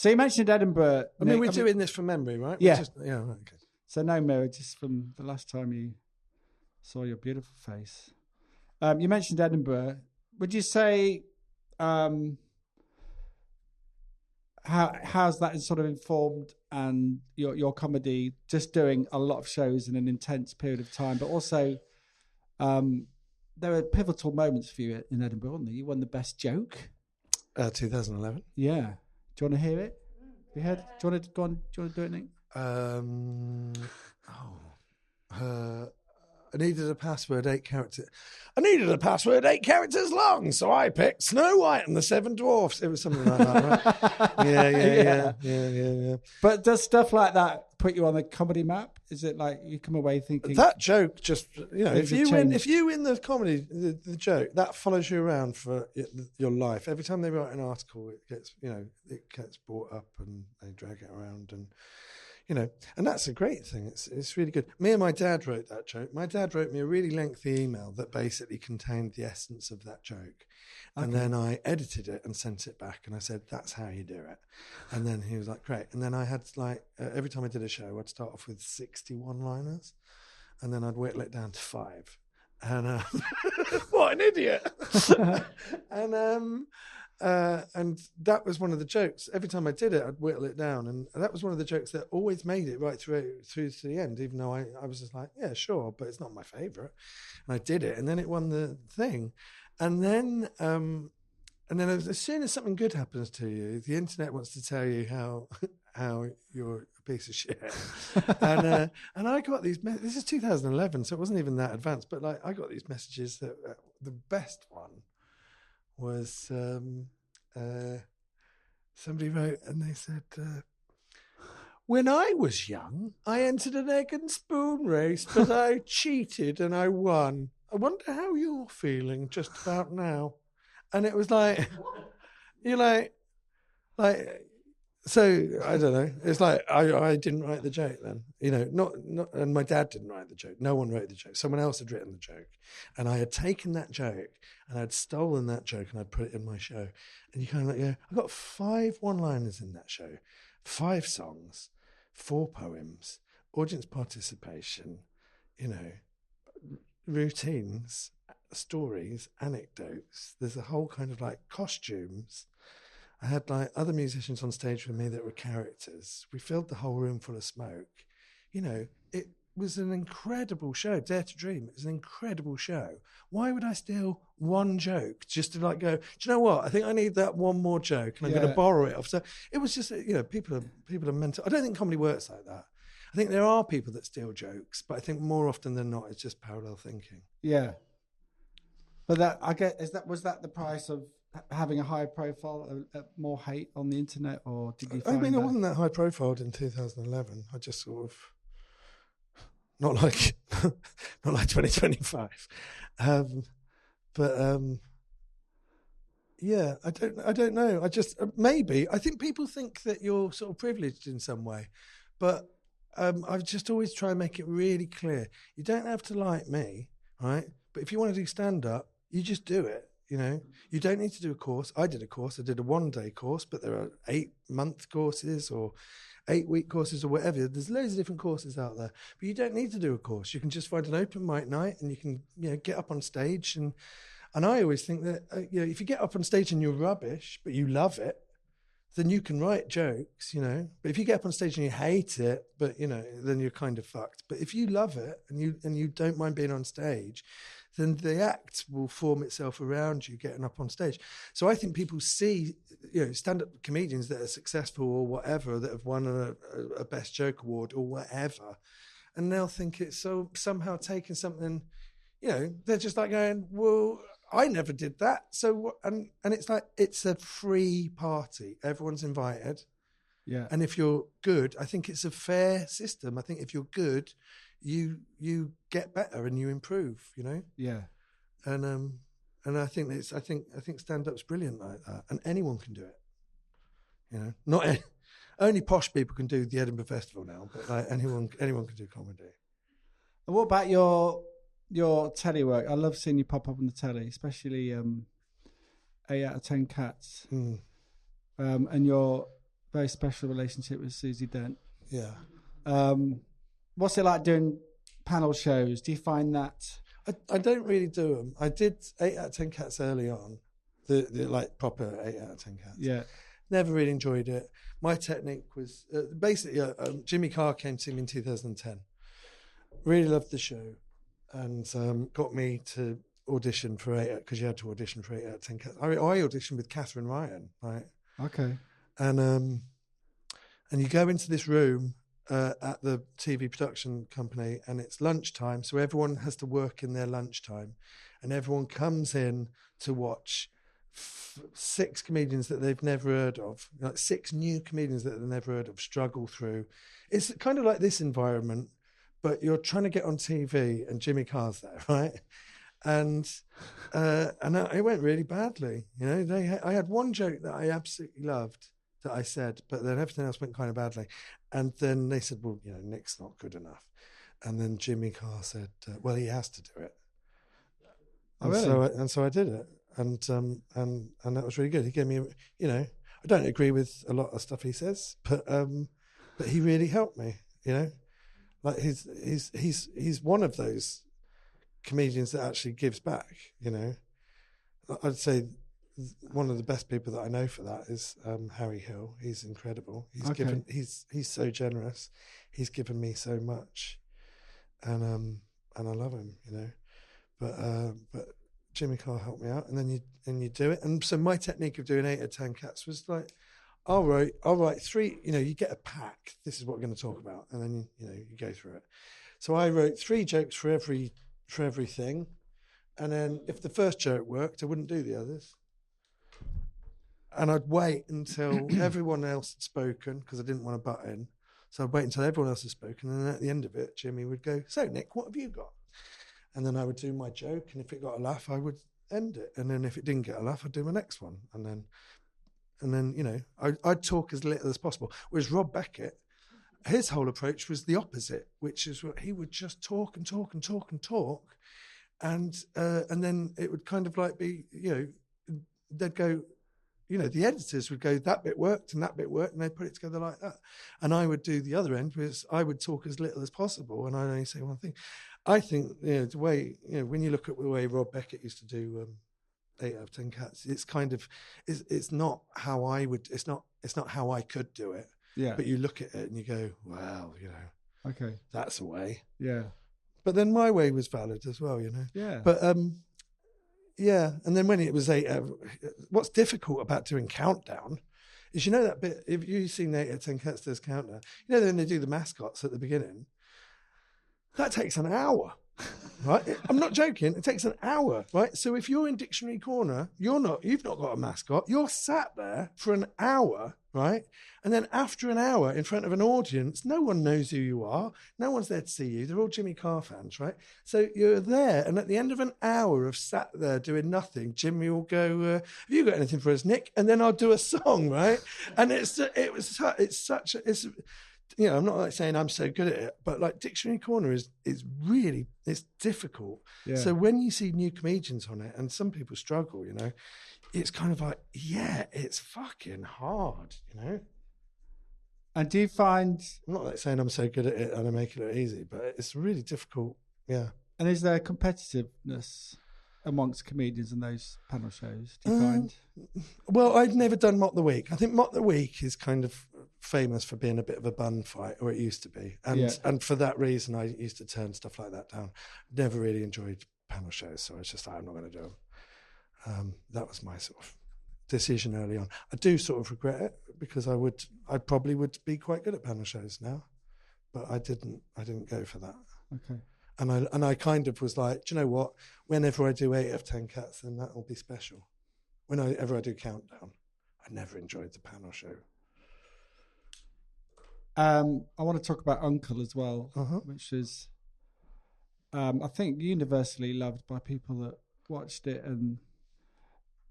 you mentioned Edinburgh. I mean, we're doing this from memory, right? Yeah. Yeah, right, okay. So no mirror, just from the last time you saw your beautiful face. You mentioned Edinburgh. Would you say how's that sort of informed and your comedy, just doing a lot of shows in an intense period of time, but also there are pivotal moments for you in Edinburgh, weren't there? You won the best joke. 2011. Yeah. Do you want to hear it? Have you heard? Do you want to go on? Do you want to do it, Nick? I needed a password 8 characters. I needed a password 8 characters long, so I picked Snow White and the Seven Dwarfs. It was something like that, right? Yeah. But does stuff like that put you on the comedy map? Is it like you come away thinking that joke just, if you win the comedy, the joke, that follows you around for your life. Every time they write an article, it gets brought up and they drag it around and. And that's a great thing. It's really good. Me and my dad wrote that joke. My dad wrote me a really lengthy email that basically contained the essence of that joke. Okay. And then I edited it and sent it back. And I said, that's how you do it. And then he was like, great. And then I had every time I did a show, I'd start off with 60 one-liners. And then I'd whittle it down to 5. And what an idiot. And that was one of the jokes. Every time I did it, I'd whittle it down, and that was one of the jokes that always made it right through to the end. Even though I was just like, yeah, sure, but it's not my favourite. And I did it, and then it won the thing, and then as soon as something good happens to you, the internet wants to tell you how you're a piece of shit. And I got these. This is 2011, so it wasn't even that advanced. But I got these messages that the best one was somebody wrote and they said, when I was young, I entered an egg and spoon race, but I cheated and I won. I wonder how you're feeling just about now. And it was like, you're like, so I don't know. It's like I didn't write the joke then, not, and my dad didn't write the joke. No one wrote the joke. Someone else had written the joke, and I had taken that joke and I'd stolen that joke and I'd put it in my show. And you kind of I got 5 one-liners in that show, 5 songs, 4 poems, audience participation, routines, stories, anecdotes. There's a whole kind of costumes. I had other musicians on stage with me that were characters. We filled the whole room full of smoke. It was an incredible show. Dare to Dream. It was an incredible show. Why would I steal one joke just to go, do you know what? I think I need that one more joke and I'm going to borrow it off. So it was just, people are mental. I don't think comedy works like that. I think there are people that steal jokes, but I think more often than not, it's just parallel thinking. Yeah. But that, I guess, was that the price of having a high profile, more hate on the internet, or did you find I wasn't that high profiled in 2011. I just sort of, not like 2025. Yeah, I don't know. I just, maybe, I think people think that you're sort of privileged in some way, but I've just always tried to make it really clear. You don't have to like me, right? But if you want to do stand-up, you just do it. You know, you don't need to do a course. I did a course. I did a 1-day course, but there are 8-month courses or 8-week courses or whatever. There's loads of different courses out there, but you don't need to do a course. You can just find an open mic night and you can, get up on stage. And I always think that, if you get up on stage and you're rubbish, but you love it, then you can write jokes, But if you get up on stage and you hate it, but, then you're kind of fucked. But if you love it and you don't mind being on stage, then the act will form itself around you getting up on stage. So I think people see, stand-up comedians that are successful or whatever, that have won a Best Joke Award or whatever, and they'll think it's so somehow taking something, they're just like going, well, I never did that. So what? And it's like, it's a free party. Everyone's invited. Yeah. And if you're good, I think it's a fair system. I think if you're good, you get better and you improve, Yeah. And I think I think stand-up's brilliant like that, and anyone can do it. Not only posh people can do the Edinburgh Festival now, but like anyone can do comedy. And what about your telly work? I love seeing you pop up on the telly, especially 8 out of 10 Cats, and your very special relationship with Susie Dent. Yeah. What's it like doing panel shows? Do you find that? I don't really do them. I did 8 out of 10 Cats early on, the like proper 8 out of 10 Cats. Yeah. Never really enjoyed it. My technique was basically Jimmy Carr came to me in 2010. Really loved the show, and got me to audition for 8, because you had to audition for 8 out of 10 Cats. I auditioned with Catherine Ryan, right? Okay. And you go into this room at the TV production company, and it's lunchtime, so everyone has to work in their lunchtime, and everyone comes in to watch 6 comedians that they've never heard of, like 6 new comedians that they've never heard of, struggle through. It's kind of like this environment, but you're trying to get on TV, and Jimmy Carr's there, right? And it went really badly. I had one joke that I absolutely loved that I said, but then everything else went kind of badly. And then they said, well, Nick's not good enough. And then Jimmy Carr said, well, he has to do it. Oh, really? So I did it. And that was really good. He gave me, I don't agree with a lot of stuff he says, but he really helped me, like he's one of those comedians that actually gives back, I'd say one of the best people that I know for that is Harry Hill. He's incredible. He's so generous. He's given me so much, and I love him, But Jimmy Carr helped me out, and then you do it. And so my technique of doing 8 or 10 Cats was like, I'll write 3. You get a pack. This is what we're going to talk about, and then you go through it. So I wrote 3 jokes for everything, and then if the first joke worked, I wouldn't do the others. And I'd wait until everyone else had spoken, because I didn't want to butt in. So I'd wait until everyone else had spoken, and then at the end of it, Jimmy would go, so Nick, what have you got? And then I would do my joke, and if it got a laugh, I would end it. And then if it didn't get a laugh, I'd do my next one. And then I'd talk as little as possible. Whereas Rob Beckett, his whole approach was the opposite, which is what he would just talk and talk and talk and talk. And then it would kind of like be, they'd go, the editors would go, that bit worked and that bit worked, and they'd put it together like that. And I would do the other end, because I would talk as little as possible, and I'd only say one thing. I think, the way, when you look at the way Rob Beckett used to do 8 out of 10 Cats, it's kind of, it's not how I would, it's not how I could do it. Yeah. But you look at it and you go, wow, okay, that's a way. Yeah. But then my way was valid as well, Yeah. But yeah, and then when it was 8, what's difficult about doing Countdown is, that bit, if you've seen 8 out of 10 Cats does Countdown, when they do the mascots at the beginning, that takes an hour, right? I'm not joking. It takes an hour, right? So if you're in Dictionary Corner, you've not got a mascot. You're sat there for an hour, right? And then after an hour in front of an audience, no one knows who you are. No one's there to see you. They're all Jimmy Carr fans, right? So you're there, and at the end of an hour of sat there doing nothing, Jimmy will go, have you got anything for us, Nick? And then I'll do a song, right? And you know, I'm not like saying I'm so good at it, but like Dictionary Corner is really, it's difficult. Yeah. So when you see new comedians on it, and some people struggle, you know, it's kind of like, yeah, it's fucking hard, you know. And do you find... I'm not like saying I'm so good at it and I make it look easy, but it's really difficult, yeah. And is there competitiveness amongst comedians in those panel shows, do you find? Well, I'd never done Mock the Week. I think Mock the Week is kind of famous for being a bit of a bun fight, or it used to be. And for that reason, I used to turn stuff like that down. Never really enjoyed panel shows, so I was just like, I'm not going to do them. That was my sort of decision early on. I do sort of regret it, because I probably would be quite good at panel shows now, but I didn't go for that. Okay. And I kind of was like, do you know what? Whenever I do 8 of 10 cats, then that will be special. Whenever I do Countdown, I never enjoyed the panel show. I want to talk about Uncle as well, Uh-huh. which is, I think, universally loved by people that watched it, and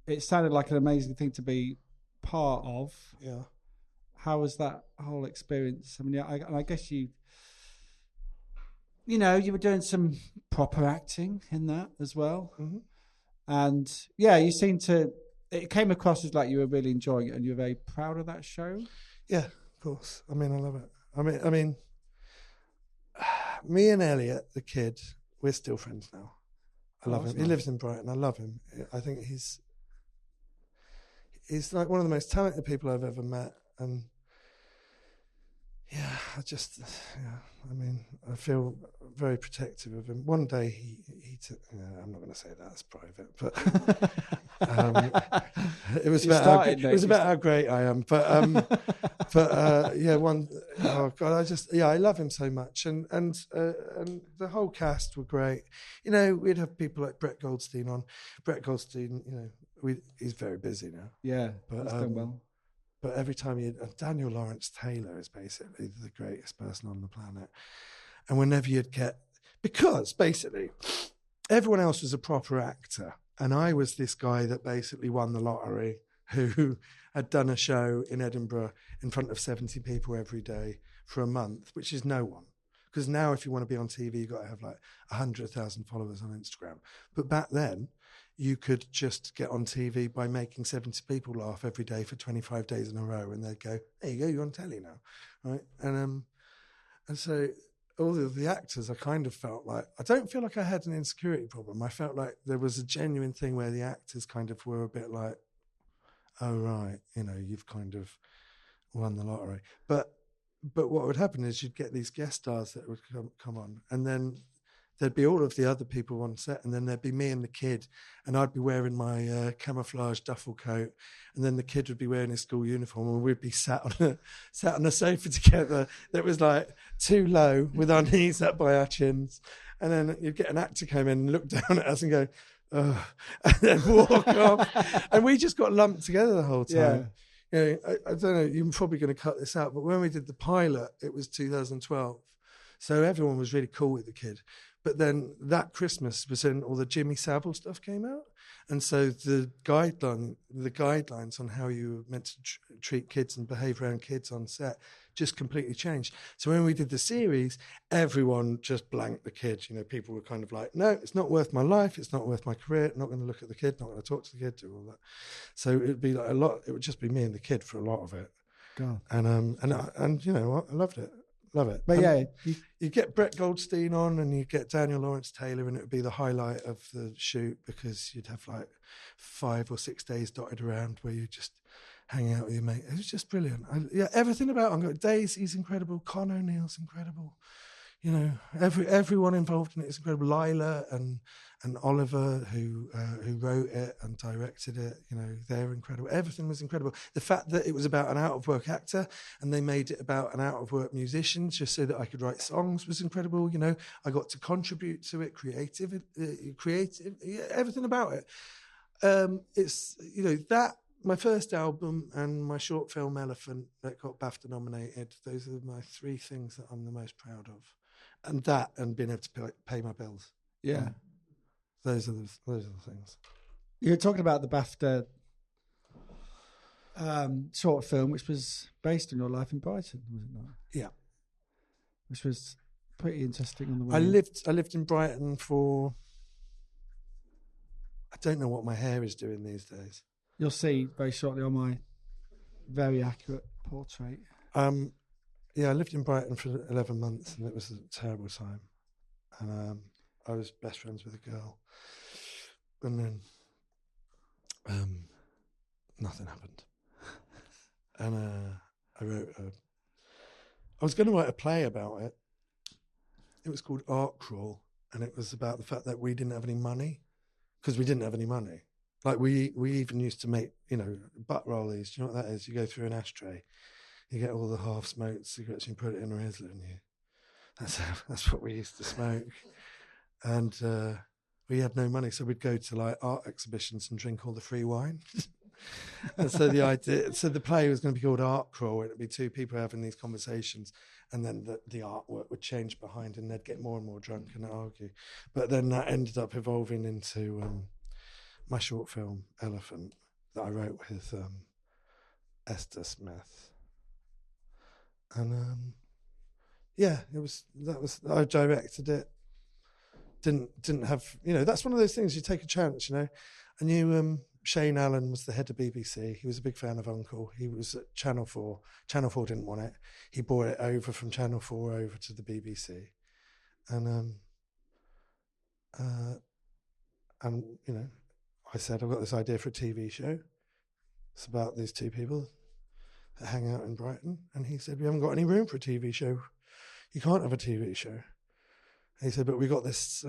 it sounded like an amazing thing to be part of. Yeah. How was that whole experience? I mean, I guess you know, you were doing some proper acting in that as well. Mm-hmm. And yeah, you seemed to, it came across as like you were really enjoying it and you were very proud of that show. Yeah, of course. I mean, I love it. I mean, me and Elliot, the kid, we're still friends now. I love him. He lives in Brighton. I love him. I think he's like one of the most talented people I've ever met. And yeah, I mean, I feel very protective of him. One day he took, I'm not going to say that, it's private, but it was about how great I am. But oh God, I love him so much. And the whole cast were great. You know, we'd have people like Brett Goldstein on. Brett Goldstein, you know, he's very busy now. Yeah, but he's done well. But every time Daniel Lawrence Taylor is basically the greatest person on the planet. And whenever because basically everyone else was a proper actor. And I was this guy that basically won the lottery, who had done a show in Edinburgh in front of 70 people every day for a month, which is no one. Because now if you want to be on TV, you've got to have like 100,000 followers on Instagram. But back then, you could just get on TV by making 70 people laugh every day for 25 days in a row, and they'd go, there you go, you're on telly now, right? And so all of the actors, I kind of felt like, I don't feel like I had an insecurity problem. I felt like there was a genuine thing where the actors kind of were a bit like, oh, right, you know, you've kind of won the lottery. But what would happen is you'd get these guest stars that would come on, and then there'd be all of the other people on set, and then there'd be me and the kid, and I'd be wearing my camouflage duffel coat, and then the kid would be wearing his school uniform, and we'd be sat on a sofa together that was like too low with our knees up by our chins, and then you'd get an actor come in and look down at us and go, oh, and then walk off, and we just got lumped together the whole time. Yeah. You know, I don't know, you're probably going to cut this out, but when we did the pilot, it was 2012, so everyone was really cool with the kid. But then that Christmas was when all the Jimmy Savile stuff came out. And so the guidelines on how you were meant to treat kids and behave around kids on set just completely changed. So when we did the series, everyone just blanked the kid. You know, people were kind of like, no, it's not worth my life. It's not worth my career. I'm not going to look at the kid, not going to talk to the kid, do all that. So it'd be like it would just be me and the kid for a lot of it. God. And you know what? I loved it. Love it. But and you get Brett Goldstein on and you get Daniel Lawrence Taylor, and it would be the highlight of the shoot, because you'd have like 5 or 6 days dotted around where you just hang out with your mate. It was just brilliant. Everything about him. Daisy's incredible. Con O'Neill's incredible. You know, everyone involved in it is incredible. Lila and Oliver, who wrote it and directed it, you know, they're incredible. Everything was incredible. The fact that it was about an out-of-work actor and they made it about an out-of-work musician just so that I could write songs was incredible. You know, I got to contribute to it, creative, everything about it. It's, you know, that, my first album and my short film Elephant that got BAFTA nominated, those are my 3 things that I'm the most proud of. And that, and being able to pay my bills. Yeah. Those are the things. You're talking about the BAFTA short film, which was based on your life in Brighton, was it not? Yeah. which was pretty interesting on the way. I lived in Brighton for. I don't know what my hair is doing these days. You'll see very shortly on my very accurate portrait. Yeah, I lived in Brighton for 11 months, and it was a terrible time. And I was best friends with a girl, and then nothing happened. And I was going to write a play about it. It was called Art Crawl, and it was about the fact that we didn't have any money, because we didn't have any money. Like we even used to make, butt rollies. Do you know what that is? You go through an ashtray, you get all the half-smoked cigarettes, and you put it in a Rizzler, and that's what we used to smoke. And we had no money, so we'd go to like art exhibitions and drink all the free wine. And so the play was going to be called Art Crawl. It'd be two people having these conversations, and then the artwork would change behind, and they'd get more and more drunk and argue. But then that ended up evolving into my short film Elephant that I wrote with Esther Smith. And I directed it. Didn't have, that's one of those things, you take a chance, I knew Shane Allen was the head of BBC. He was a big fan of Uncle. He was at Channel 4. Channel 4 didn't want it. He brought it over from Channel 4 over to the BBC. And I said, I've got this idea for a TV show. It's about these two people that hang out in Brighton. And he said, we haven't got any room for a TV show. You can't have a TV show. He said, but we got these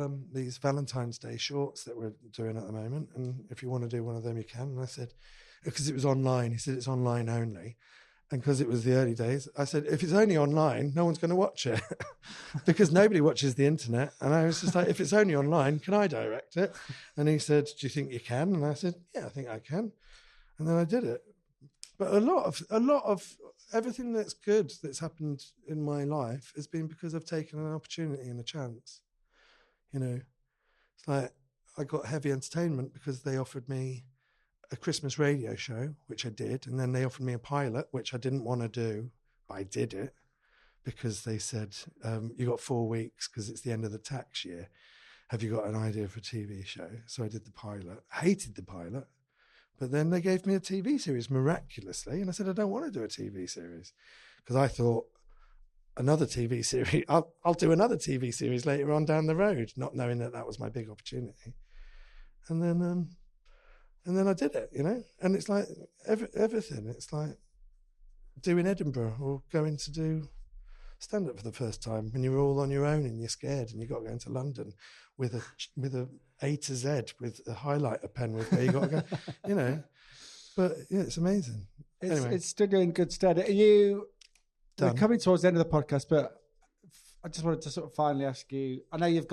Valentine's Day shorts that we're doing at the moment, and if you want to do one of them, you can. And I said, because it was online. He said, it's online only. And because it was the early days, I said, if it's only online, no one's going to watch it because nobody watches the internet. And I was just like, if it's only online, can I direct it? And he said, do you think you can? And I said, yeah, I think I can. And then I did it. But a lot of everything that's good that's happened in my life has been because I've taken an opportunity and a chance. It's like I got Heavy Entertainment because they offered me a Christmas radio show, which I did, and then they offered me a pilot, which I didn't want to do, but I did it because they said, you got 4 weeks because it's the end of the tax year. Have you got an idea for a TV show? So I did the pilot. I hated the pilot. But then they gave me a TV series miraculously. And I said, I don't want to do a TV series because I thought another TV series, I'll do another TV series later on down the road, not knowing that was my big opportunity. And then I did it, and it's like everything. It's like doing Edinburgh or going to do stand-up for the first time when you're all on your own and you're scared and you've got to go into London with a A to Z with a highlighter pen with where you got to go, But yeah, it's amazing. It's still doing good stead. We're coming towards the end of the podcast, but I just wanted to sort of finally ask you. I know you're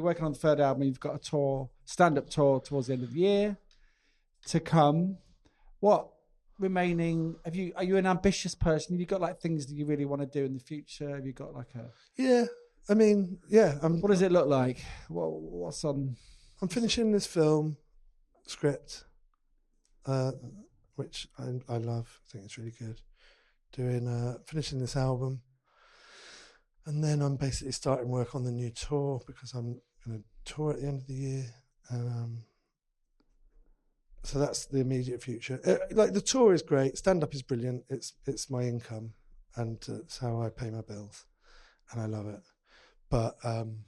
working on the third album. You've got a stand-up tour towards the end of the year to come. What remaining? Are you an ambitious person? Have you got like things that you really want to do in the future? Have you got like a? Yeah. I mean, yeah. What does it look like? What's on? I'm finishing this film script, which I love. I think it's really good. Finishing this album, and then I'm basically starting work on the new tour because I'm going to tour at the end of the year. So that's the immediate future. The tour is great. Stand up is brilliant. It's my income, and it's how I pay my bills, and I love it. But I'm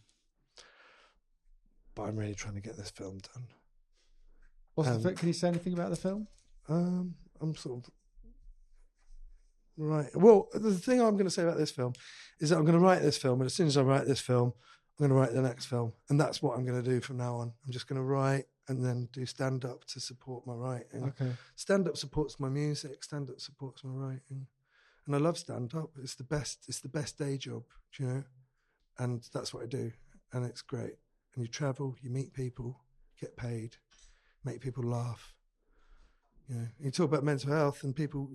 really trying to get this film done. Can you say anything about the film? I'm sort of right. Well, the thing I'm going to say about this film is that I'm going to write this film, and as soon as I write this film, I'm going to write the next film, and that's what I'm going to do from now on. I'm just going to write and then do stand-up to support my writing. Okay. Stand-up supports my music. Stand-up supports my writing, and I love stand-up. It's the best day job, and that's what I do, and it's great. And you travel, you meet people, get paid, make people laugh. You talk about mental health, and people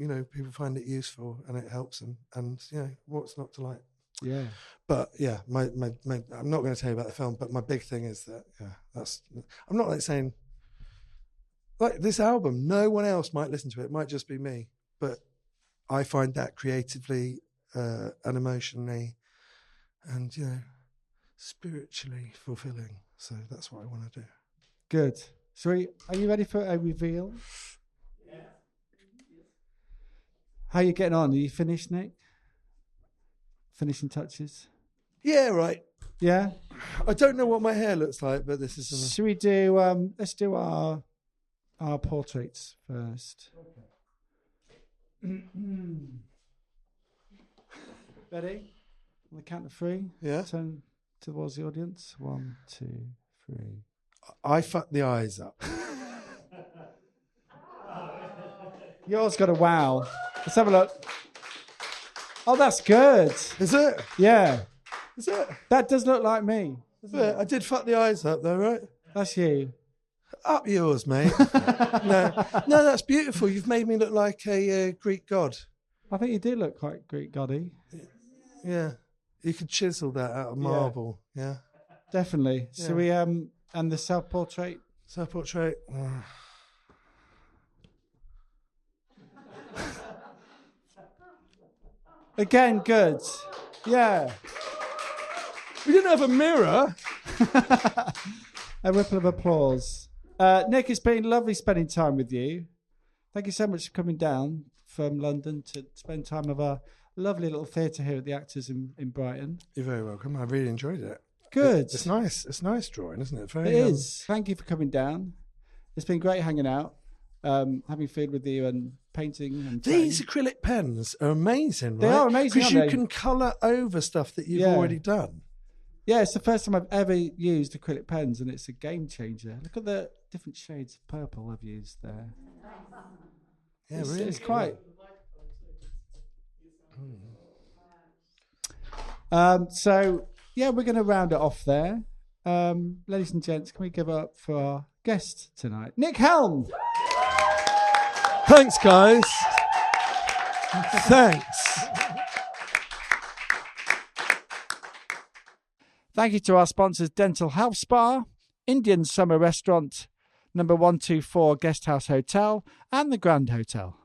find it useful and it helps them, and what's not to like. Yeah. But yeah, my I'm not going to tell you about the film, but my big thing is that I'm not like saying like this album, no one else might listen to it. It might just be me, but I find that creatively and emotionally and spiritually fulfilling. So that's what I want to do. Good. Are you ready for a reveal? Yeah. How are you getting on? Are you finished, Nick? Finishing touches? Yeah, right. Yeah? I don't know what my hair looks like, but this is... Should we do... let's do our portraits first. Okay. Ready? On the count of 3. Yeah. Turn towards the audience. 1, 2, 3. I fucked the eyes up. Yours got a wow. Let's have a look. Oh, that's good. Is it? Yeah. Is it? That does look like me. Yeah, I did fuck the eyes up though, right? That's you. Up yours, mate. No, that's beautiful. You've made me look like a Greek god. I think you do look quite Greek goddy. Yeah. You could chisel that out of marble. Yeah. Definitely. Yeah. So we and the self-portrait? Self-portrait. Again, good. Yeah. We didn't have a mirror. A ripple of applause. Nick, it's been lovely spending time with you. Thank you so much for coming down from London to spend time with our lovely little theatre here at the Actors in Brighton. You're very welcome. I really enjoyed it. Good. It's nice. It's nice drawing, isn't it? It is. Thank you for coming down. It's been great hanging out, having food with you and painting. And these acrylic pens are amazing, right? They are amazing, because you can colour over stuff that you've already done. Yeah, it's the first time I've ever used acrylic pens, and it's a game changer. Look at the different shades of purple I've used there. Yeah, really. It's quite. So, yeah, we're going to round it off there. Ladies and gents, can we give up for our guest tonight, Nick Helm? Thanks, guys. Thanks. Thank you to our sponsors, Dental Health Spa, Indian Summer Restaurant, number 124 Guest House Hotel, and the Grand Hotel.